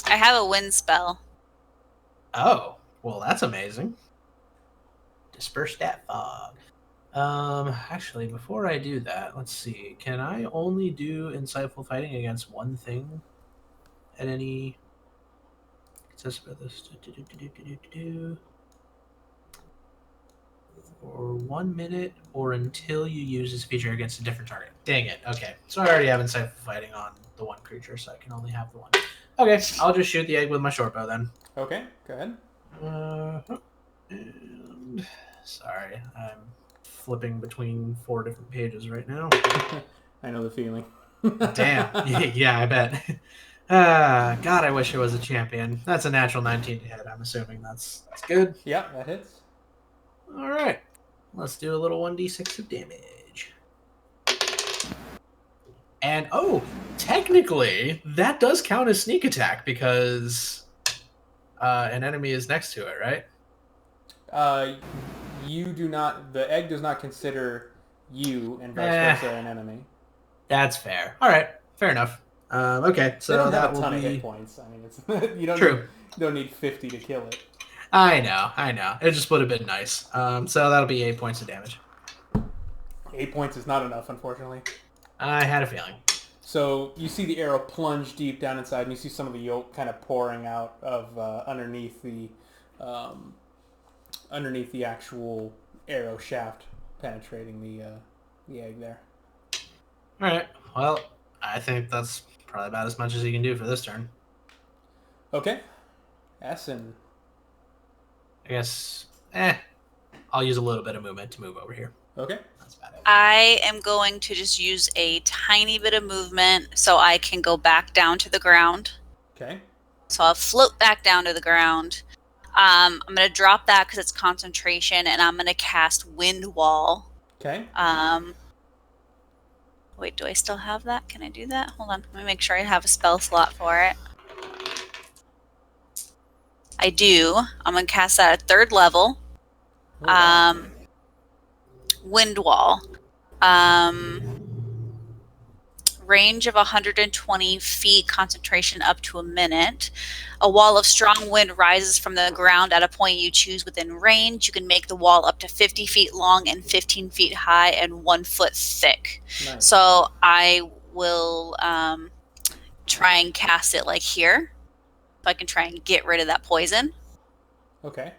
I have a wind spell. Oh, well, that's amazing. Disperse that fog. Actually, before I do that, let's see. Can I only do insightful fighting against one thing at any... It says about this. For 1 minute or until you use this feature against a different target. Dang it. Okay. So I already have insightful fighting on the one creature, so I can only have the one. Okay, I'll just shoot the egg with my short bow then. Okay, go ahead. And sorry, I'm flipping between 4 different pages right now. I know the feeling. Damn. Yeah, I bet. God, I wish I was a champion. That's a natural 19 to hit. I'm assuming that's good. Yeah, that hits. All right. Let's do a little 1d6 of damage. And, oh, technically, that does count as sneak attack because an enemy is next to it, right? You do not... The egg does not consider you and vice versa an enemy. That's fair. All right. Fair enough. Okay, so they don't that have a will ton of be... hit points. I mean, it's you don't True. don't need 50 to kill it. I know. It just would have been nice. So that'll be 8 points of damage. 8 points is not enough, unfortunately. I had a feeling. So you see the arrow plunge deep down inside, and you see some of the yolk kind of pouring out of underneath the actual arrow shaft, penetrating the egg there. All right. Well, I think that's probably about as much as you can do for this turn. Okay. Essen. I guess, I'll use a little bit of movement to move over here. Okay. That's about it. I am going to just use a tiny bit of movement so I can go back down to the ground. Okay. So I'll float back down to the ground. I'm going to drop that because it's concentration, and I'm going to cast Wind Wall. Okay. Wait, do I still have that? Can I do that? Hold on. Let me make sure I have a spell slot for it. I do. I'm going to cast that at 3rd level. Wind Wall. Range of 120 feet, concentration up to a minute. A wall of strong wind rises from the ground at a point you choose within range. You can make the wall up to 50 feet long and 15 feet high and 1 foot thick. Nice. So I will try and cast it like here. So I can try and get rid of that poison. Okay.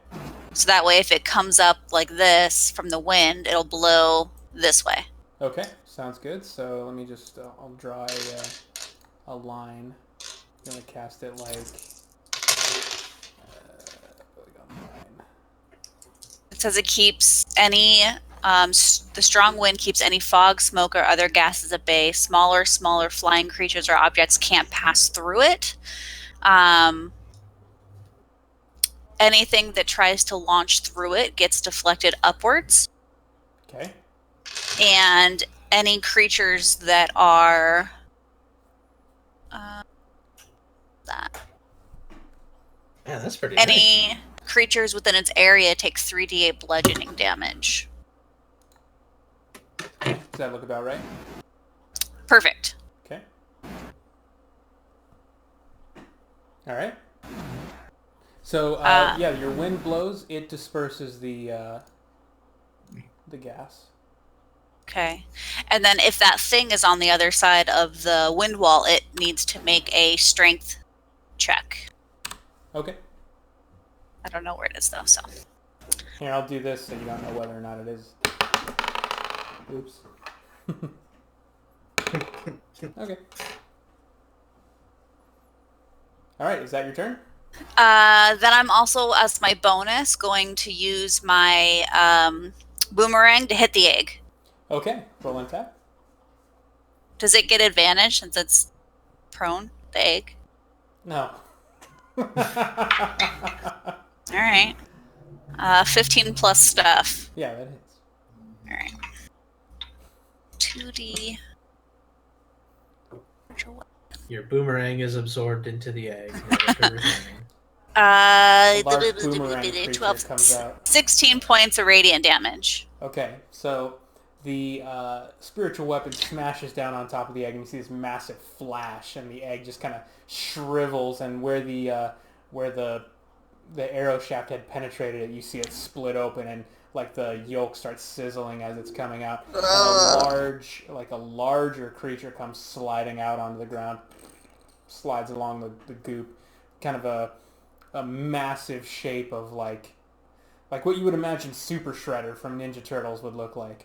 So that way if it comes up like this from the wind, it'll blow this way. Okay. Sounds good. So let me just, I'll draw a line. I'm going to cast it like, It says it keeps any, the strong wind keeps any fog, smoke, or other gases at bay. Smaller flying creatures or objects can't pass through it. Anything that tries to launch through it gets deflected upwards. Okay. And any creatures that are that Yeah, that's pretty any nice. creatures within its area take 3d8 bludgeoning damage. Does that look about right? Perfect. Okay. All right. So yeah, your wind blows. It disperses the gas. Okay. And then if that thing is on the other side of the wind wall, it needs to make a strength check. Okay. I don't know where it is though, so. Here, I'll do this so you don't know whether or not it is. Oops. Okay. All right, is that your turn? Then I'm also, as my bonus, going to use my boomerang to hit the egg. Okay, roll and tap. Does it get advantage since it's prone, the egg? No. All right. 15 plus stuff. Yeah, that hits. All right. 2d. Your boomerang is absorbed into the egg. A large boomerang creature 12, comes out. 16 points of radiant damage. Okay, so the spiritual weapon smashes down on top of the egg, and you see this massive flash, and the egg just kind of shrivels, and where the arrow shaft had penetrated it, you see it split open, and like the yolk starts sizzling as it's coming out. And a larger creature comes sliding out onto the ground, slides along the goop, kind of a massive shape of like what you would imagine Super Shredder from Ninja Turtles would look like.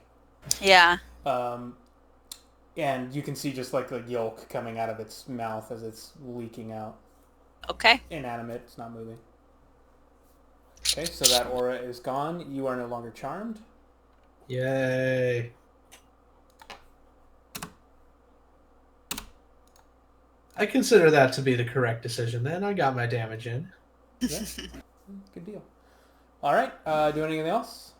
Yeah. And you can see just like the yolk coming out of its mouth as it's leaking out. Okay. Inanimate, it's not moving. Okay, so that aura is gone. You are no longer charmed. Yay. I consider that to be the correct decision then. I got my damage in. Yeah. Good deal. All right, do anything else?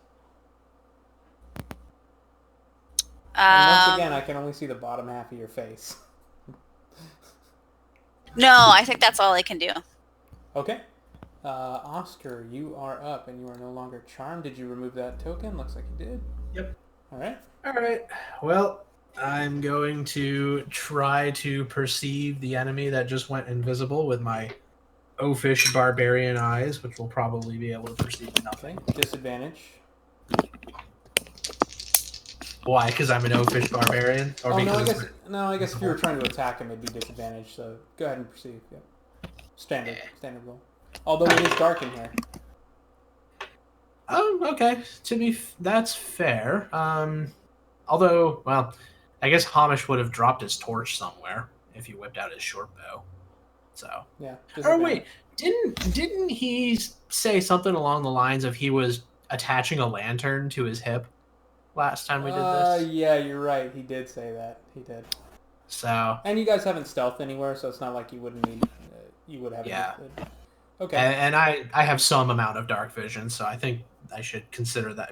And once again, I can only see the bottom half of your face. No, I think that's all I can do. Okay. Oscar, you are up, and you are no longer charmed. Did you remove that token? Looks like you did. Yep. All right. All right. Well, I'm going to try to perceive the enemy that just went invisible with my oafish barbarian eyes, which will probably be able to perceive nothing. Disadvantage. Why? Because I'm an oafish barbarian? Or I guess if you were trying to attack him, it'd be disadvantage. So go ahead and perceive. Yeah. Standard roll. Although it is dark in here. Oh, okay. That's fair. Although, well, I guess Hamish would have dropped his torch somewhere if he whipped out his short bow. So. Yeah. Oh wait, didn't he say something along the lines of he was attaching a lantern to his hip last time we did this? Yeah, you're right. He did say that. He did. So. And you guys haven't stealthed anywhere, so it's not like you wouldn't need. You would have. Yeah. Okay. And I have some amount of dark vision, so I think I should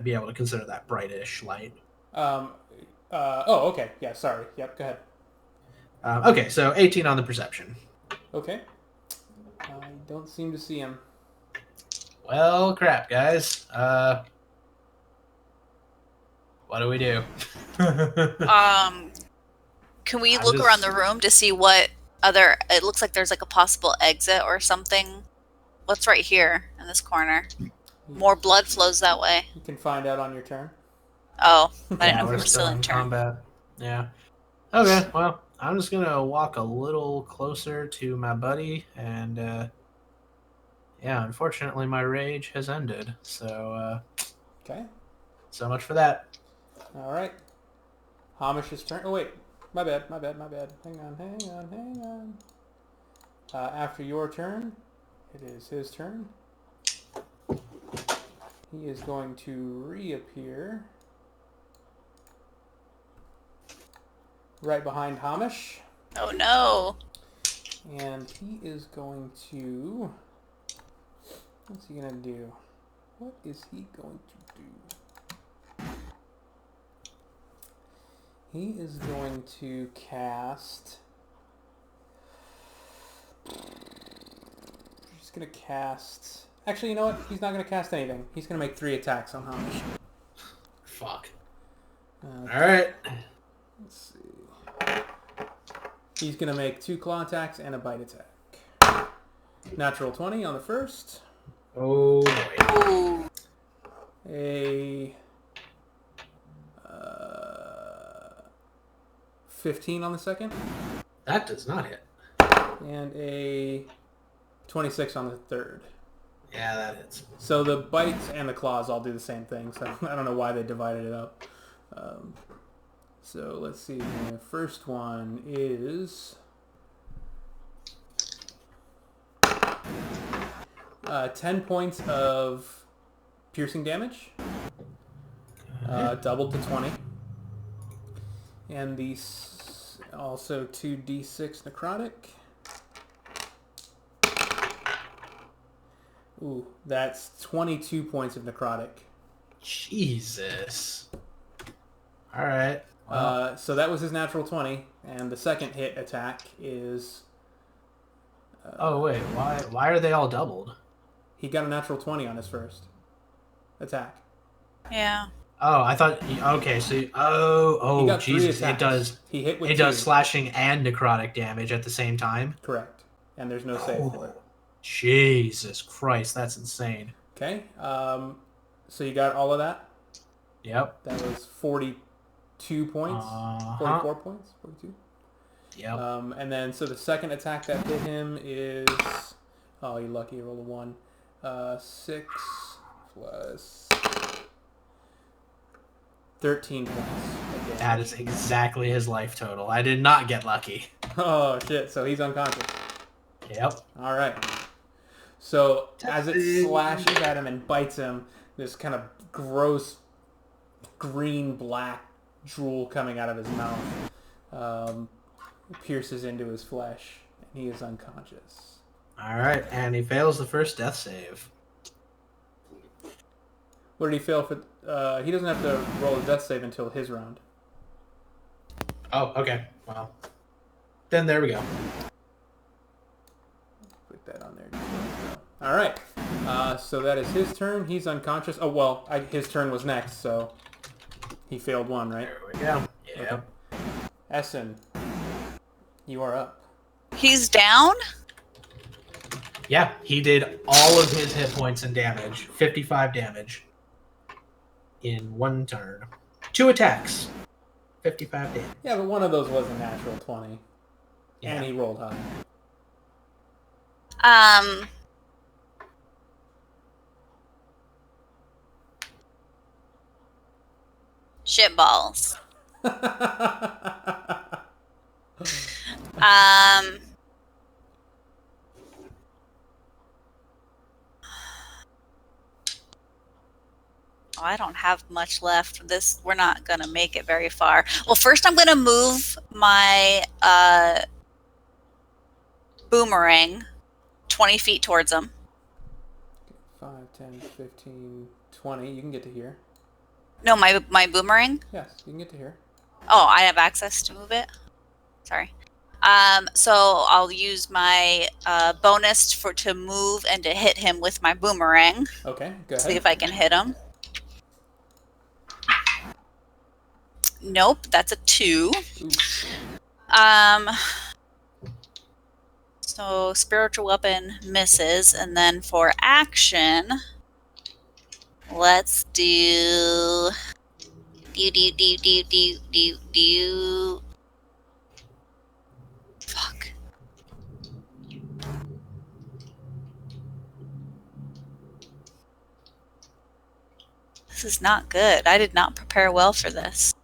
be able to consider that brightish light. Oh, okay. Yeah, sorry. Yep, go ahead. Okay, so 18 on the perception. Okay. I don't seem to see him. Well, crap, guys. What do we do? Can we look around the room to see what other... It looks like there's like a possible exit or something. What's right here in this corner? More blood flows that way. You can find out on your turn. Oh, I didn't know if we're we were still in turn. Combat. Yeah. Okay, well, I'm just going to walk a little closer to my buddy, and yeah, unfortunately my rage has ended, so okay. So much for that. All right. Hamish's turn. Oh, wait. My bad. Hang on. After your turn, it is his turn. He is going to reappear right behind Hamish. Oh no. And he is going to... What's he going to do? What is he going to do? He is going to cast... He's going to cast... Actually, you know what? He's not going to cast anything. He's going to make 3 attacks on Hamish. Fuck. Alright. Let's see. He's going to make 2 claw attacks and a bite attack. Natural 20 on the first. Oh boy. Ooh. A 15 on the second. That does not hit. And a 26 on the third. Yeah, that hits. So the bites and the claws all do the same thing. So I don't know why they divided it up. So let's see. The first one is 10 points of piercing damage, doubled to 20, and these also 2d6 necrotic. Ooh, that's 22 points of necrotic. Jesus. All right. So that was his natural 20, and the second hit attack is... Oh wait, why are they all doubled? He got a natural 20 on his first attack. Yeah. Oh, I thought. Okay, so He got 3 Jesus, attacks. it does. He hit with It 2. does slashing and necrotic damage at the same time. Correct. And there's no save for it. Jesus Christ, that's insane. Okay. So you got all of that? Yep. That was 42 points. 44 points? 42? Yep. And then, so the second attack that hit him is... Oh, you lucky. You rolled a 1. 6 plus 13 points. Again. That is exactly his life total. I did not get lucky. Oh, shit. So he's unconscious. Yep. All right. So as it slashes at him and bites him, this kind of gross green-black drool coming out of his mouth pierces into his flesh, and he is unconscious. All right, and he fails the first death save. What did he fail for? He doesn't have to roll a death save until his round. Oh, okay. Well, then there we go. Put that on there. All right. So that is his turn. He's unconscious. Oh, well, his turn was next, so he failed 1, right? There we go. Yeah. Okay. Essen, you are up. He's down? Yeah, he did all of his hit points and damage, 55 damage, in 1 turn. 2 attacks, 55 damage. Yeah, but one of those was a natural 20. Yeah. And he rolled high. Shitballs. I don't have much left. We're not gonna make it very far. Well, first I'm gonna move my boomerang 20 feet towards him. 5, 10, 15, 20. You can get to here. No, my boomerang. Yes, you can get to here. Oh, I have access to move it. Sorry. So I'll use my bonus to move and to hit him with my boomerang. Okay, go ahead. See if I can hit him. Nope, that's a 2. Ooh. So spiritual weapon misses, and then for action, let's do. Fuck. This is not good. I did not prepare well for this.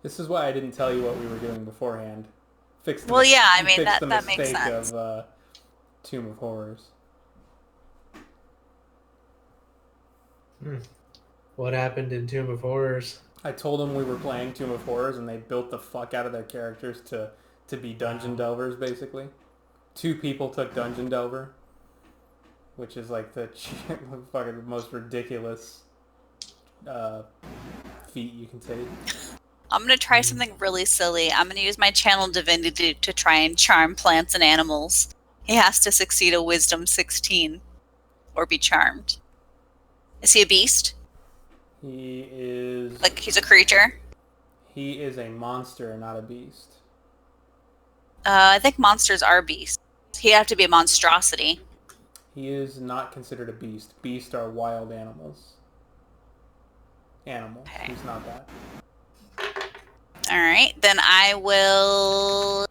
This is why I didn't tell you what we were doing beforehand. Well, yeah, I mean, fix that makes mistake sense. of Tomb of Horrors. What happened in Tomb of Horrors? I told them we were playing Tomb of Horrors, and they built the fuck out of their characters to be dungeon delvers, basically. 2 people took Dungeon Delver, which is like the fucking most ridiculous feat you can take. I'm gonna try something really silly. I'm gonna use my channel divinity to try and charm plants and animals. He has to succeed a wisdom 16 or be charmed. Is he a beast? He is... Like he's a creature? He is a monster, not a beast. I think monsters are beasts. He'd have to be a monstrosity. He is not considered a beast. Beasts are wild animals. Okay. He's not that. Alright, then I will...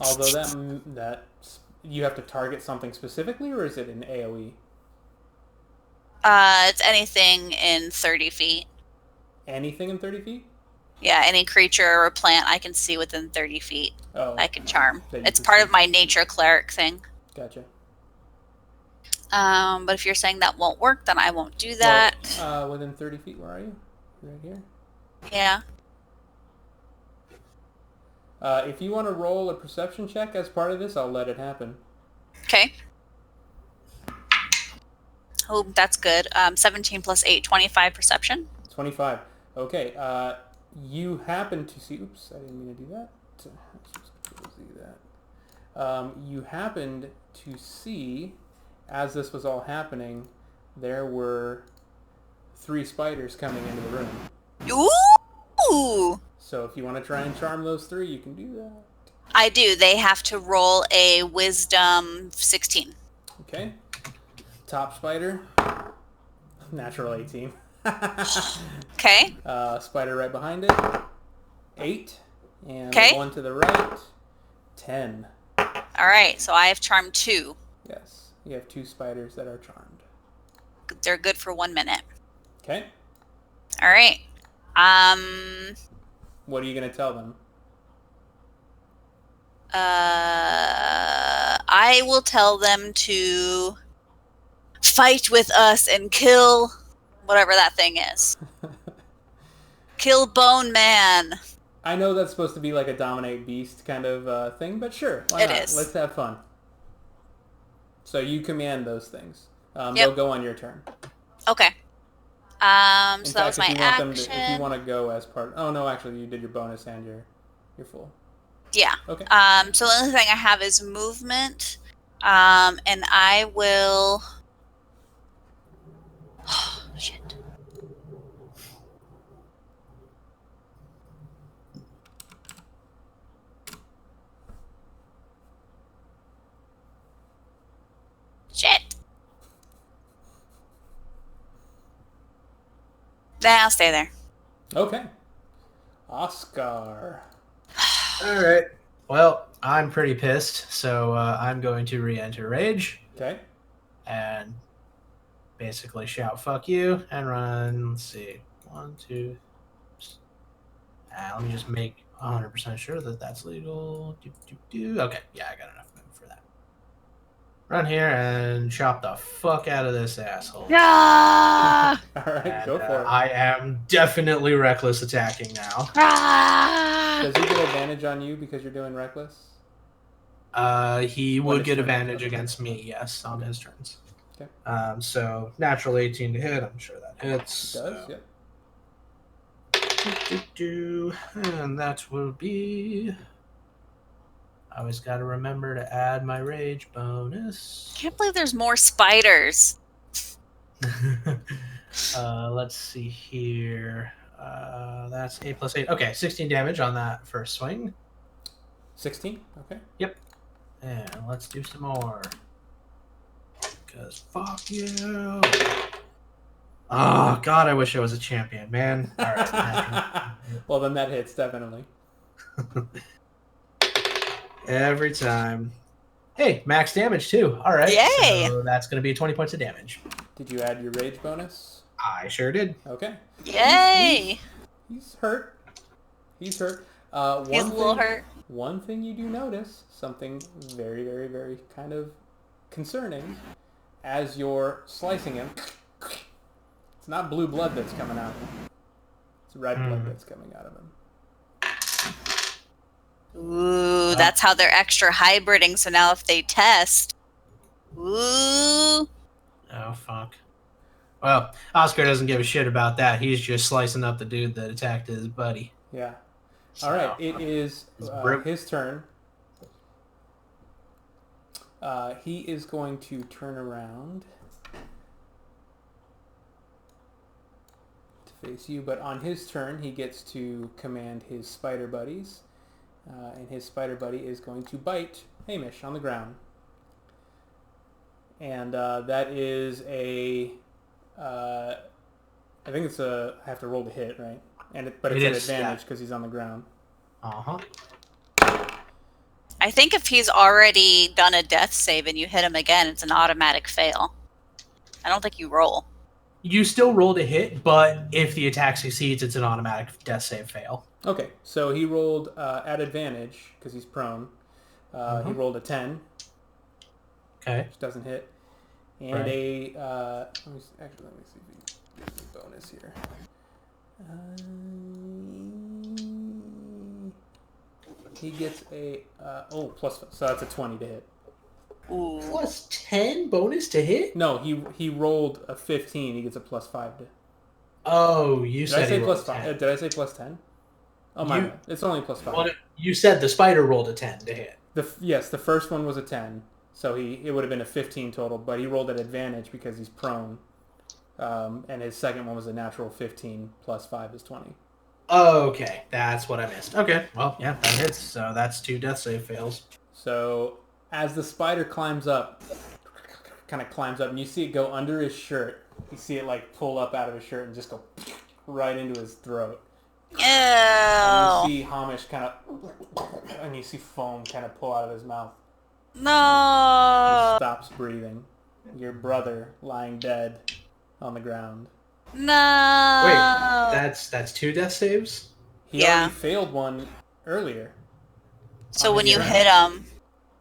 Although that you have to target something specifically, or is it an AoE? It's anything in 30 feet. Anything in 30 feet? Yeah, any creature or plant I can see within 30 feet. Oh. I can charm. That you It's can part see. of my nature cleric thing. Gotcha. But if you're saying that won't work, then I won't do that. Well, within 30 feet, where are you? Right here. Yeah. If you want to roll a perception check as part of this, I'll let it happen. Okay. Oh, that's good. 17 plus 8, 25 perception. 25. Okay. You happen to see... Oops, I didn't mean to do that. You happened to see, as this was all happening, there were 3 spiders coming into the room. Ooh! So if you want to try and charm those 3, you can do that. I do. They have to roll a wisdom 16. Okay. Top spider. Natural 18. Okay. Spider right behind it. 8. And Okay. 1 to the right. 10. All right. So I have charmed 2. Yes. You have 2 spiders that are charmed. They're good for 1 minute. Okay. All right. What are you going to tell them? I will tell them to fight with us and kill whatever that thing is. Kill Bone Man. I know that's supposed to be like a dominate beast kind of thing, but sure. Why It not? is. Let's have fun. So you command those things. Yep. They'll go on your turn. Okay. So In that fact, was my if you want them action. if you want to go as part... Oh, no, actually, you did your bonus and your full. Yeah. Okay. So the only thing I have is movement. And I will... Oh, shit. Shit. Nah, I'll stay there. Okay. Oscar. All right. Well, I'm pretty pissed, so I'm going to re-enter rage Okay. and basically shout "fuck you" and run. Let's see, 1, 2. Let me just make 100% sure that that's legal. Okay, yeah, I got enough movement for that. Run here and chop the fuck out of this asshole. Yeah. All right, And, go for it. I am definitely reckless attacking now. Does he get advantage on you because you're doing reckless? He When would his get turn advantage comes. against me, yes, on his turns. Okay. So natural 18 to hit. I'm sure that hits. It does, So. yep. And that will be. I always got to remember to add my rage bonus. Can't believe there's more spiders. Let's see here. That's 8 plus 8. Okay, 16 damage on that first swing. 16? Okay. And let's do some more. Because fuck you. Oh, God, I wish I was a champion, man. All right. Well, then that hits, definitely. Every time. Hey, max damage, too. All right. Yay. So that's going to be 20 points of damage. Did you add your rage bonus? I sure did. Okay. Yay! He's hurt. He's hurt. He's a little hurt. One thing you do notice, something very, very, very kind of concerning, as you're slicing him, It's not blue blood that's coming out of him. It's red blood Mm. that's coming out of him. Ooh, that's how they're extra hybriding. So now if they test, ooh, Oh, fuck. Well, Oscar doesn't give a shit about that. He's just slicing up the dude that attacked his buddy. Yeah. So, All right. It is Brute. his turn. He is going to turn around to face you, but on his turn, he gets to command his spider buddies, and his spider buddy is going to bite Hamish on the ground. And that is a... I think it's a... I have to roll to hit, right? But it's It an is, yeah. advantage because he's on the ground. Uh-huh. I think if he's already done a death save and you hit him again, it's an automatic fail. I don't think you roll. You still roll to hit, but if the attack succeeds, it's an automatic death save fail. Okay, so he rolled at advantage because he's prone. He rolled a 10, Okay. which doesn't hit, and Right. let me see if he gives me a bonus here. He gets a plus, so that's a 20 to hit. Ooh. Plus 10 bonus to hit? No, he rolled a 15. He gets a plus 5 to. Oh, you Did I said say he plus rolled 5? 10. Did I say plus 10? Oh my bad. It's only plus 5. Well, you said the spider rolled a 10 to hit. Yes, the first one was a 10, so it would have been a 15 total, but he rolled at advantage because he's prone. And his second one was a natural 15 plus 5 is 20. Okay, that's what I missed. Okay, well, yeah, that hits. So that's 2 death save fails. So as the spider climbs up, and you see it go under his shirt. You see it like pull up out of his shirt and just go right into his throat. Ew. And you see Hamish and you see foam kind of pull out of his mouth. He No. stops breathing. Your brother lying dead on the ground. No. Wait, that's 2 death saves? He Yeah. already failed one earlier. So when you Yeah. hit him,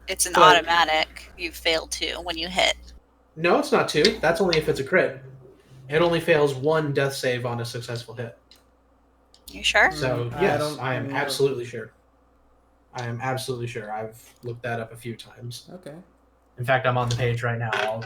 it's an But- automatic. You fail 2 when you hit. No, it's not 2. That's only if it's a crit. It only fails 1 death save on a successful hit. You sure? So, I yes, don't I am know. absolutely sure. I am absolutely sure. I've looked that up a few times. Okay. In fact, I'm on the page right now.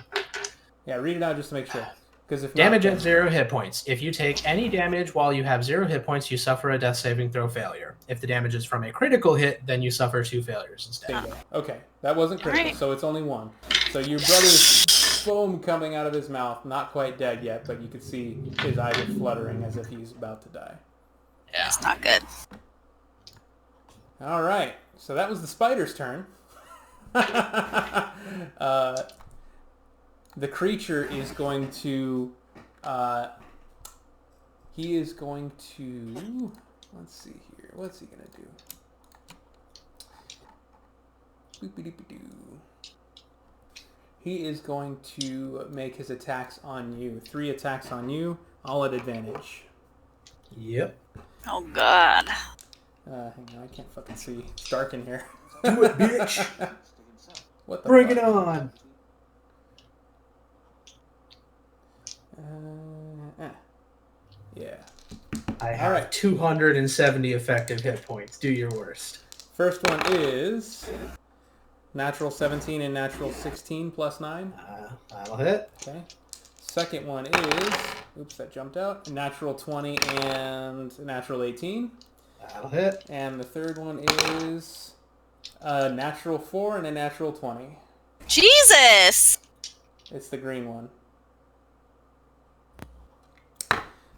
Yeah, read it out just to make sure. Because if Damage not, at 0 hit points. If you take any damage while you have 0 hit points, you suffer a death saving throw failure. If the damage is from a critical hit, then you suffer 2 failures instead. bingo. Okay, that wasn't critical, Alright. so it's only 1. So your brother's foam coming out of his mouth, not quite dead yet, but you can see his eyes are fluttering as if he's about to die. Yeah. It's not good. All right, so that was the spider's turn. The creature is going to... he is going to... Let's see here. What's he going to do? Boop-a-doop-a-doo. He is going to make his attacks on you. 3 attacks on you, all at advantage. Yep. Oh God. Hang on, I can't fucking see. It's dark in here. Do it, bitch. What the Bring fuck? it on. Yeah. I have Alright. 270 effective hit points. Do your worst. First one is natural 17 and natural 16 plus 9. That'll hit. Okay. Second one is, oops, that jumped out, natural 20 and natural 18. That'll hit. And the third one is a natural 4 and a natural 20. Jesus. It's the green one.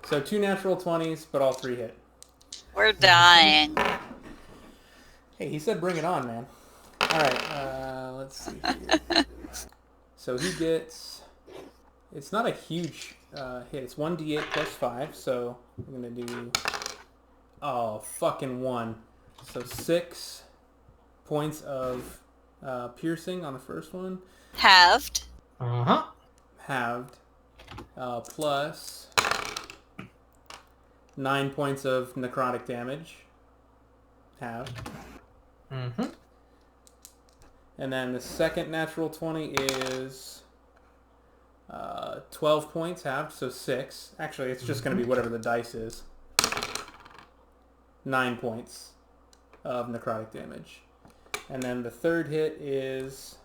So 2 natural 20s, but all 3 hit. We're dying. Hey, he said bring it on, man. Alright, let's see here. So he gets... It's not a huge hit. It's 1d8 plus 5, so I'm going to do... Oh, fucking 1. So 6 points of piercing on the first one. Halved. Uh-huh. Halved. Plus 9 points of necrotic damage. Halved. Mm-hmm. And then the second natural 20 is 12 points halved, so 6. Actually, it's just going to be whatever the dice is. 9 points of necrotic damage. And then the third hit is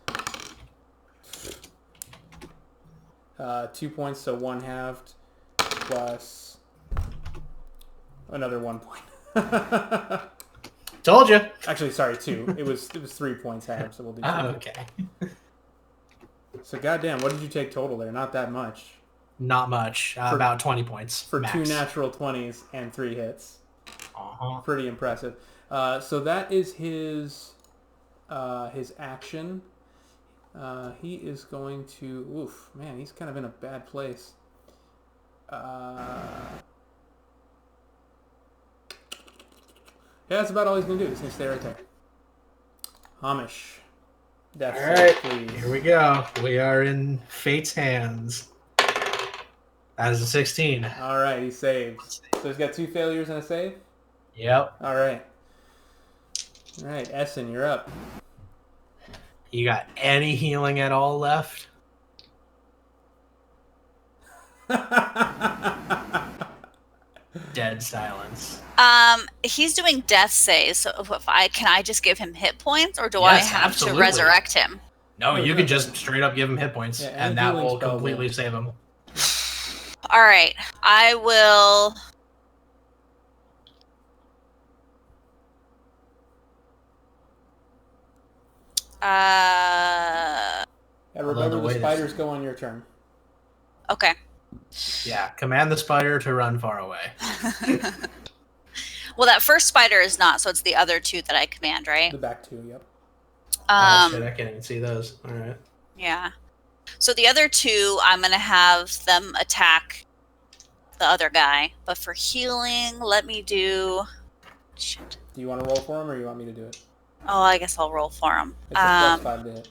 2 points, so 1 halved, plus another 1 point. Told you. Actually, sorry, 2. It was 3 points halved, so we'll do 2. Okay. So goddamn, what did you take total there? Not that much. Not much. About 20 points. For max. 2 natural 20s and 3 hits. Uh-huh. Pretty impressive. So that is his action. He is going to... Oof, man, he's kind of in a bad place. Yeah, that's about all he's going to do. He's going to stay right there. Hamish. Death All save, right, please. here we go. We are in Fate's hands. That is a 16. All right, he saves. So he's got 2 failures and a save? Yep. All right. All right, Essen, you're up. You got any healing at all left? Dead silence. He's doing death saves, so if can I just give him hit points, or do Yes, I have absolutely. to resurrect him? No, No, you no, can just straight up give him hit points, Yeah, and any that healing will spell completely will. save him. All right, I will. And Although remember, the the way spiders go on your turn. Okay. Yeah, command the spider to run far away. Well, that first spider is not, so it's the other 2 that I command, right? The back 2, yep. Oh shit, I can't even see those. All right. Yeah. So the other 2, I'm gonna have them attack the other guy. But for healing, let me do. Shit. Do you want to roll for him, or you want me to do it? Oh, I guess I'll roll for him. It's a +5 to hit.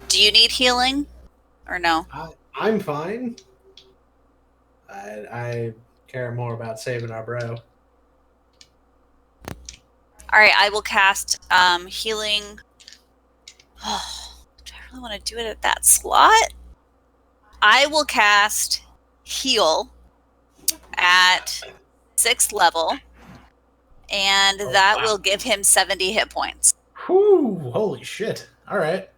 Do you need healing, or no? I'm fine. I care more about saving our bro. All right, I will cast healing. Oh, do I really want to do it at that slot? I will cast heal at 6th level, and that will give him 70 hit points. Whew, holy shit. All right.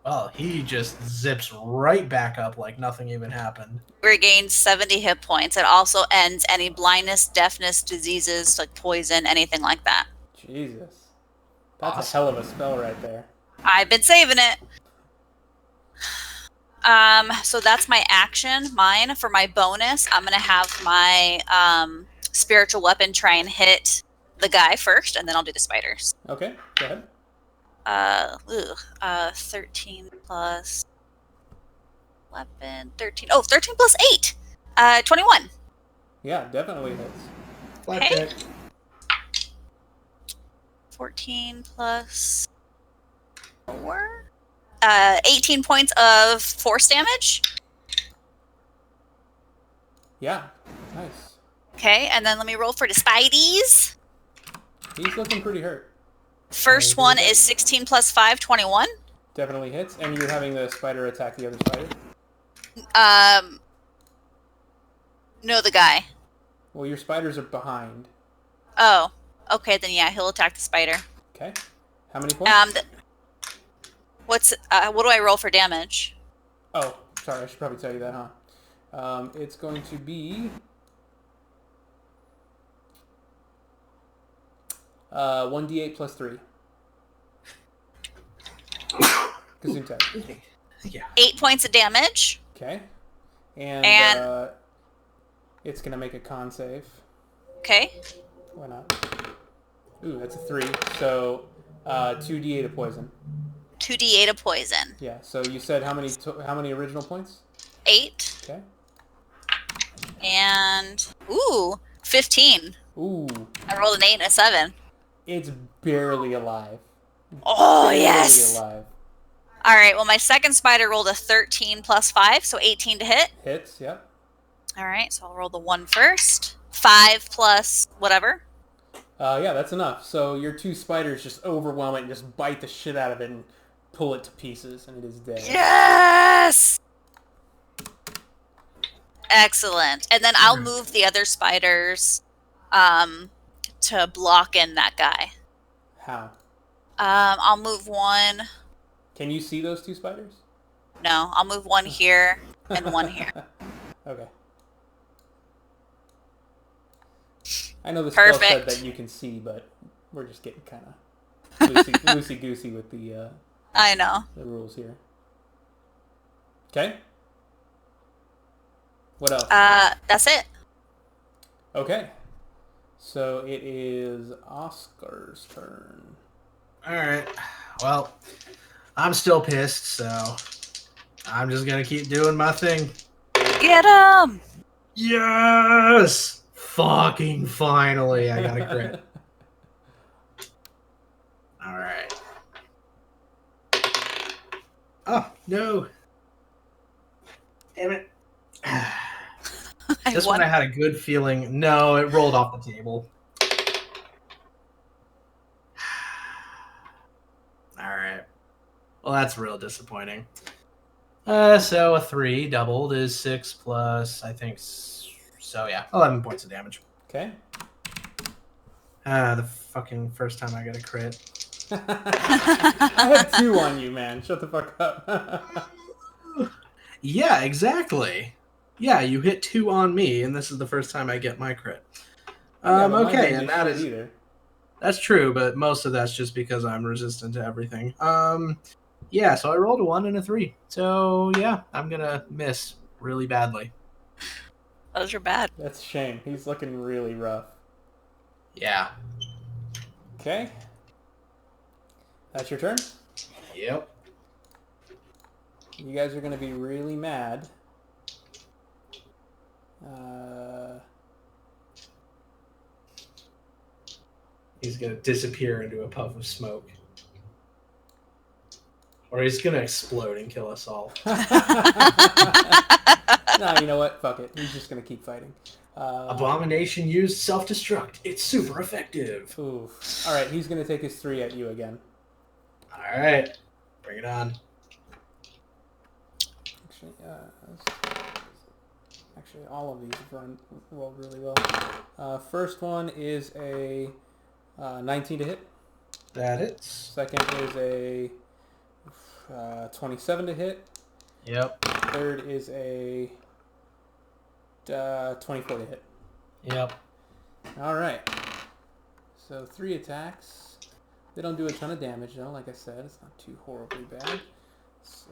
Well, he just zips right back up like nothing even happened. Regains 70 hit points. It also ends any blindness, deafness, diseases like poison, anything like that. Jesus. That's Awesome. a hell of a spell right there. I've been saving it. So that's my action. Mine for my bonus, I'm gonna have my spiritual weapon try and hit the guy first, and then I'll do the spiders. Okay, go ahead. 13 plus weapon, 13. Oh, 13 plus 8. 21. Yeah, definitely hits. Blackjack. 14 plus 4. 18 points of force damage. Yeah, nice. Okay, and then let me roll for the spideys. He's looking pretty hurt. First one is 16 plus 5, 21. Definitely hits. And you're having the spider attack the other spider? No, the guy. Well, your spiders are behind. Oh, okay, then yeah, he'll attack the spider. Okay. How many points? What do I roll for damage? Oh, sorry, I should probably tell you that, huh? It's going to be 1d8 plus 3. Gesundheit. Yeah. 8 points of damage. Okay. And it's going to make a con save. Okay. Why not? Ooh, that's a 3. So 2d8 of poison. 2d8 of poison. Yeah, so you said how many original points? 8. Okay. And, 15. Ooh, I rolled an 8 and a 7. it's barely alive. Oh, Barely yes. alive. All right, well, my second spider rolled a 13 plus 5, so 18 to hit. Hits, yep. All right, so I'll roll the 1 first. 5 plus whatever. Yeah, that's enough. So your 2 spiders just overwhelm it and just bite the shit out of it and pull it to pieces, and it is dead. Yes! Excellent. And then I'll move the other spiders to block in that guy. How? I'll move one. Can you see those two spiders? No, I'll move one here and one here. Okay. I know the spell said Perfect. that you can see, but we're just getting kind of loosey-goosey with the I know. rules here. Okay. What else? That's it. Okay. So it is Oscar's turn. All right. Well, I'm still pissed, so I'm just gonna keep doing my thing. Get him! Yes! Fucking finally, I got a crit. All right. Oh no! Damn it! This one I had a good feeling. No, it rolled off the table. All right. Well, that's real disappointing. So a 3 doubled is 6 plus, I think, so yeah, 11 points of damage. Okay. The fucking first time I got a crit. I had 2 on you, man. Shut the fuck up. Yeah, exactly. Yeah, you hit 2 on me, and this is the first time I get my crit. Yeah, but mine Okay, didn't and do that shit is either. that's true, but most of that's just because I'm resistant to everything. Yeah, so I rolled a 1 and a 3. So yeah, I'm gonna miss really badly. Those are bad. That's a shame. He's looking really rough. Yeah. Okay. That's your turn. Yep. You guys are going to be really mad. He's gonna disappear into a puff of smoke. Or he's gonna explode and kill us all. No, you know what? Fuck it. He's just going to keep fighting. Abomination used self-destruct. It's super effective. Oof. All right, he's going to take his 3 at you again. Alright. Bring it on. Actually, all of these rolled really well. First one is a 19 to hit. That hits. Second is a 27 to hit. Yep. Third is a 24 to hit. Yep. All right. So 3 attacks. They don't do a ton of damage, though. Like I said, it's not too horribly bad. So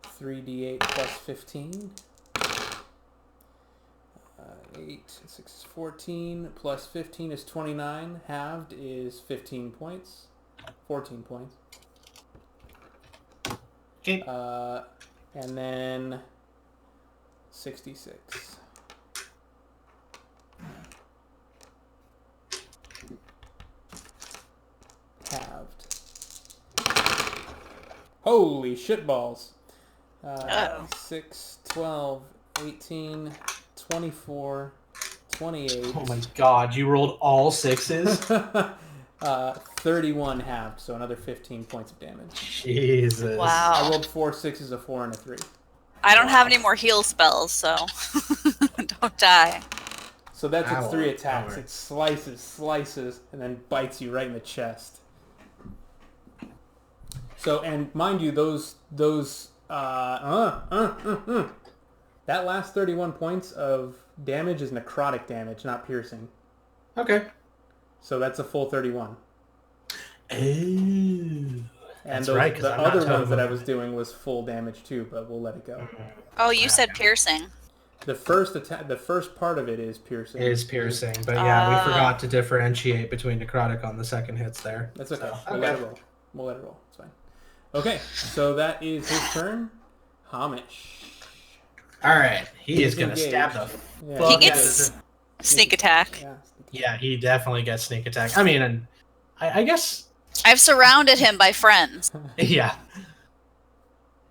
3d8 plus 15. 8, 6 is 14, plus 15 is 29. Halved is 15 points. 14 points. Okay. And then 66. Halved. Holy shitballs. 6, 12, 18, 24, 28. Oh my god, you rolled all 6s? 31 halved, so another 15 points of damage. Jesus. Wow. I rolled 4 6s, a 4, and a 3. I don't have any more heal spells, so don't die. So that's its Ow. 3 attacks. Ow. It slices, and then bites you right in the chest. So, and mind you, that last 31 points of damage is necrotic damage, not piercing. Okay. So that's a full 31. Oh. And That's those, right, 'cause the I'm not other ones that I totally- was doing was full damage too, but we'll let it go. Oh, you said piercing. The first attack, the first part of it is piercing. It is piercing, but yeah, we forgot to differentiate between necrotic on the second hits there. That's okay. So, We'll let it roll. We'll let it roll. It's fine. Okay, so that is his turn. Hamish. Alright, he is going to engaged. stab the Yeah, fuck He out gets- of Sneak attack. Yeah. Yeah, he definitely gets sneak attack. I mean, and I guess, I've surrounded him by friends. yeah.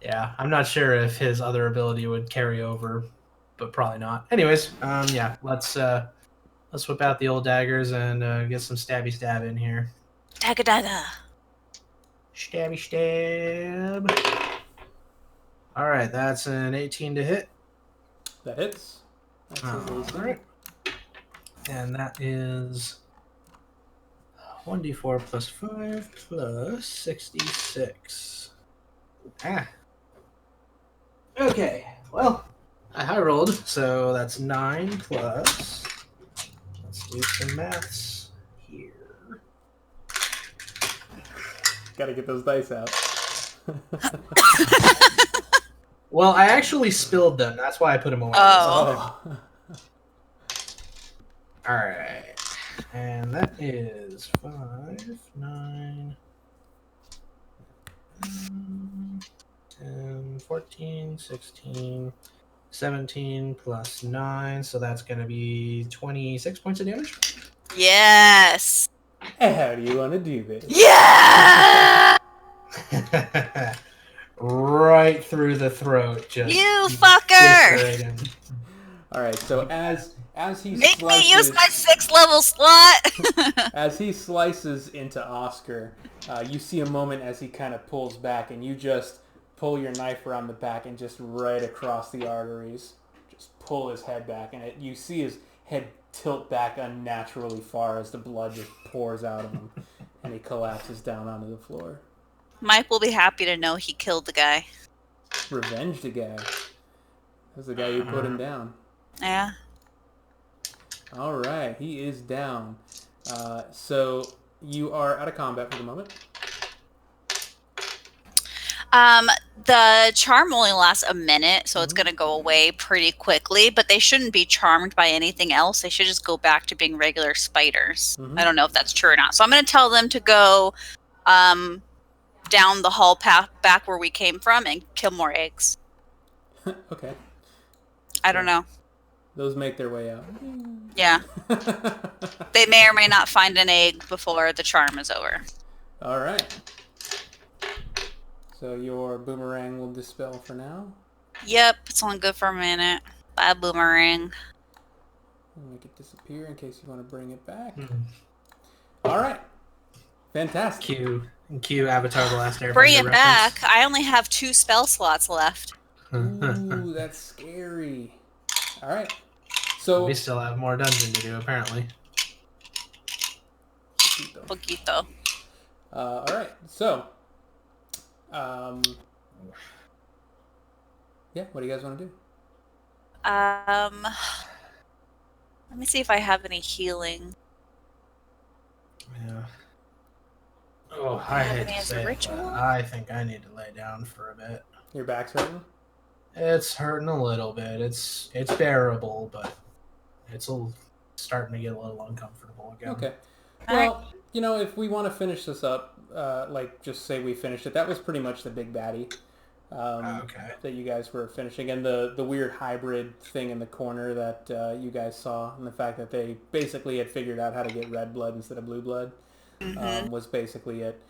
Yeah, I'm not sure if his other ability would carry over, but probably not. Anyways, yeah, let's whip out the old daggers and get some stabby stab in here. Dagga dagga. Stabby stab. All right, that's an 18 to hit. That hits. That's his AC. All right. And that is 1d4 plus 5 plus 66. Ah. Okay, well, I high rolled, so that's 9 plus. Let's do some maths here. Gotta get those dice out. Well, I actually spilled them. That's why I put them away. Oh. All right. And that is 5, 9, 10, 14, 16, 17 plus 9. So that's going to be 26 points of damage. Yes. How do you want to do this? Yeah. Right through the throat. Just You fucker. eviscerate him. All right. So as he Make slices, me use my 6th level slot. as he slices into Oscar, you see a moment as he kind of pulls back, and you just pull your knife around the back and just right across the arteries, just pull his head back, and you see his head tilt back unnaturally far as the blood just pours out of him, and he collapses down onto the floor. Mike will be happy to know he killed the guy. Revenge the guy. That's the guy who put him down. Yeah. All right, he is down. So you are out of combat for the moment. The charm only lasts a minute, so it's going to go away pretty quickly, but they shouldn't be charmed by anything else. They should just go back to being regular spiders. I don't know if that's true or not. So I'm going to tell them to go down the hall path back where we came from and kill more eggs. Okay. I don't know. Those make their way out. Yeah. They may or may not find an egg before the charm is over. All right. So your boomerang will dispel for now. Yep, it's only good for a minute. Bye, boomerang. Make it disappear in case you want to bring it back. All right. Fantastic. Cue Avatar: The Last Airbender. Bring it reference. back. I only have 2 spell slots left. Ooh, that's scary. All right. So We still have more dungeon to do, apparently. Poquito. all right. So, yeah. What do you guys want to do? Let me see if I have any healing. Yeah. Oh, I hate Any to as a say it, ritual? but I think I need to lay down for a bit. Your back's hurting. It's hurting a little bit. It's bearable, but it's starting to get a little uncomfortable again. Okay. All Well, you know, if we want to finish this up, like just say we finished it. That was pretty much the big baddie. Okay. That you guys were finishing, and the weird hybrid thing in the corner that you guys saw, and the fact that they basically had figured out how to get red blood instead of blue blood was basically it.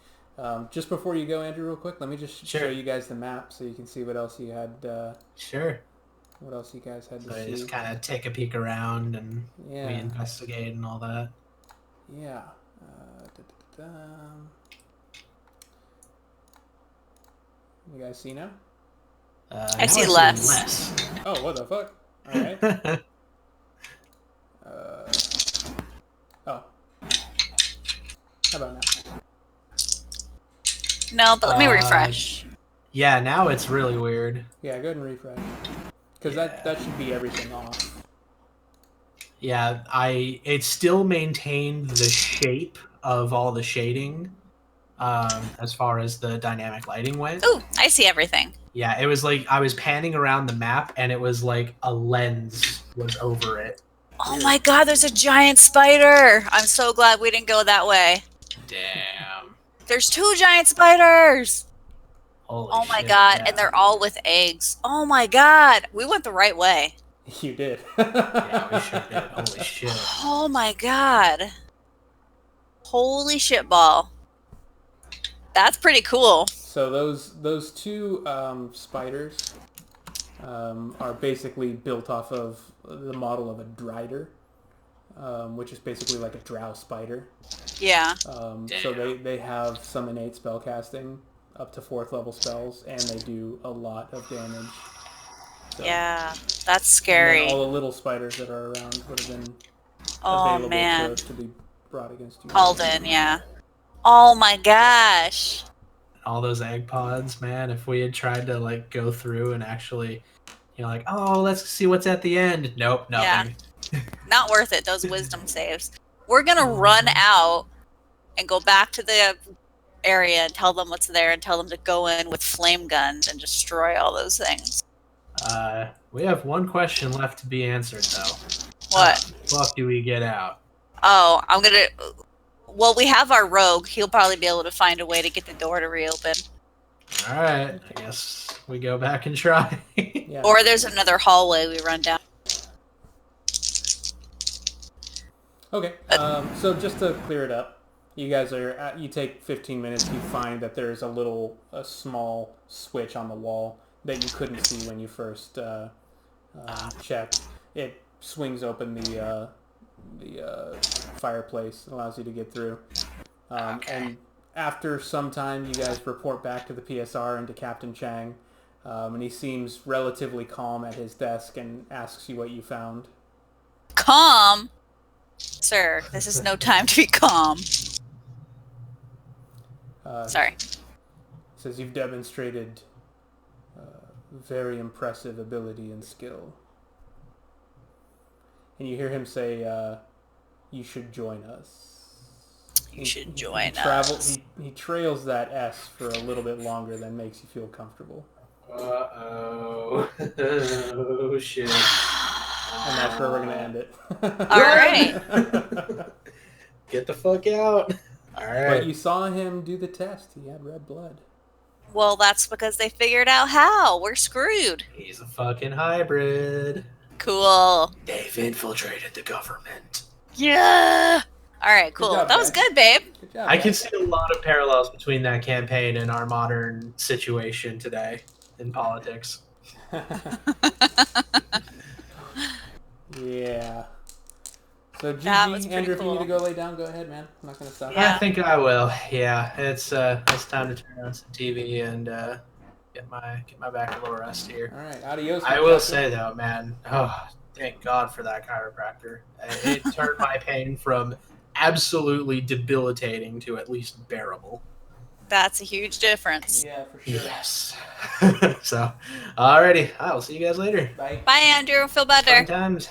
Just before you go, Andrew, real quick, let me just show you guys the map so you can see what else you had. Sure. What else you guys had to So see? you just kind of take a peek around and we Yeah. investigate and all that. Yeah. You guys see now? I see less. Oh, what the fuck? All right. Oh. How about now? No, but let me refresh. Yeah, now it's really weird. Yeah, go ahead and refresh. Because that should be everything off. Yeah, it still maintained the shape of all the shading, as far as the dynamic lighting went. Ooh, I see everything. Yeah, it was like I was panning around the map, and it was like a lens was over it. Oh my god, there's a giant spider! I'm so glad we didn't go that way. Damn. There's 2 giant spiders! Holy Oh my shit, god, yeah. and they're all with eggs. Oh my god, we went the right way. You did. Yeah, we sure did. Holy shit. Oh my god. Holy shitball. That's pretty cool. So those 2 spiders are basically built off of the model of a drider. which is basically like a drow spider. Yeah. So they have some innate spell casting, up to 4th level spells, and they do a lot of damage. So, Yeah, that's and scary. then all the little spiders that are around would have been Oh available man, to be brought against you. called in. Yeah. Oh my gosh. All those egg pods, man. If we had tried to like go through and actually, like, oh, let's see what's at the end. Nope, nothing. Not worth it. Those wisdom saves. We're gonna run out and go back to the area and tell them what's there and tell them to go in with flame guns and destroy all those things. We have one question left to be answered, though. What? Fuck do we get out? Oh, I'm gonna. Well, we have our rogue. He'll probably be able to find a way to get the door to reopen. All right, I guess we go back and try. Yeah. Or there's another hallway we run down. Okay. So just to clear it up, you guys you take 15 minutes. You find that there's a small switch on the wall that you couldn't see when you first checked. It swings open the fireplace and allows you to get through. And after some time, you guys report back to the PSR and to Captain Chang, and he seems relatively calm at his desk and asks you what you found. Calm? Sir, this is no time to be calm. Sorry. Says you've demonstrated very impressive ability and skill. And you hear him say, you should join us. You should join us. He trails that S for a little bit longer than makes you feel comfortable. Uh-oh. Oh, shit. And that's where we're going to end it. All right. Get the fuck out. All right. But you saw him do the test. He had red blood. Well, that's because they figured out how. We're screwed. He's a fucking hybrid. Cool. They've infiltrated the government. Yeah. All right, cool. job, That was guys. good, babe. Good job. I can guys. see a lot of parallels between that campaign and our modern situation today in politics. Yeah. So That was GG, pretty Andrew, if you need cool. to go lay down, go ahead, man. I'm not going to stop Yeah. I think I will. Yeah, it's time to turn on some TV and get my back a little rest here. you. All right, adios. I will say though, man, thank God for that chiropractor. It turned my pain from absolutely debilitating to at least bearable. That's a huge difference. Yeah, for sure. Yes. So, alrighty, I will see you guys later. Bye. Bye, Andrew. Feel better. Sometimes.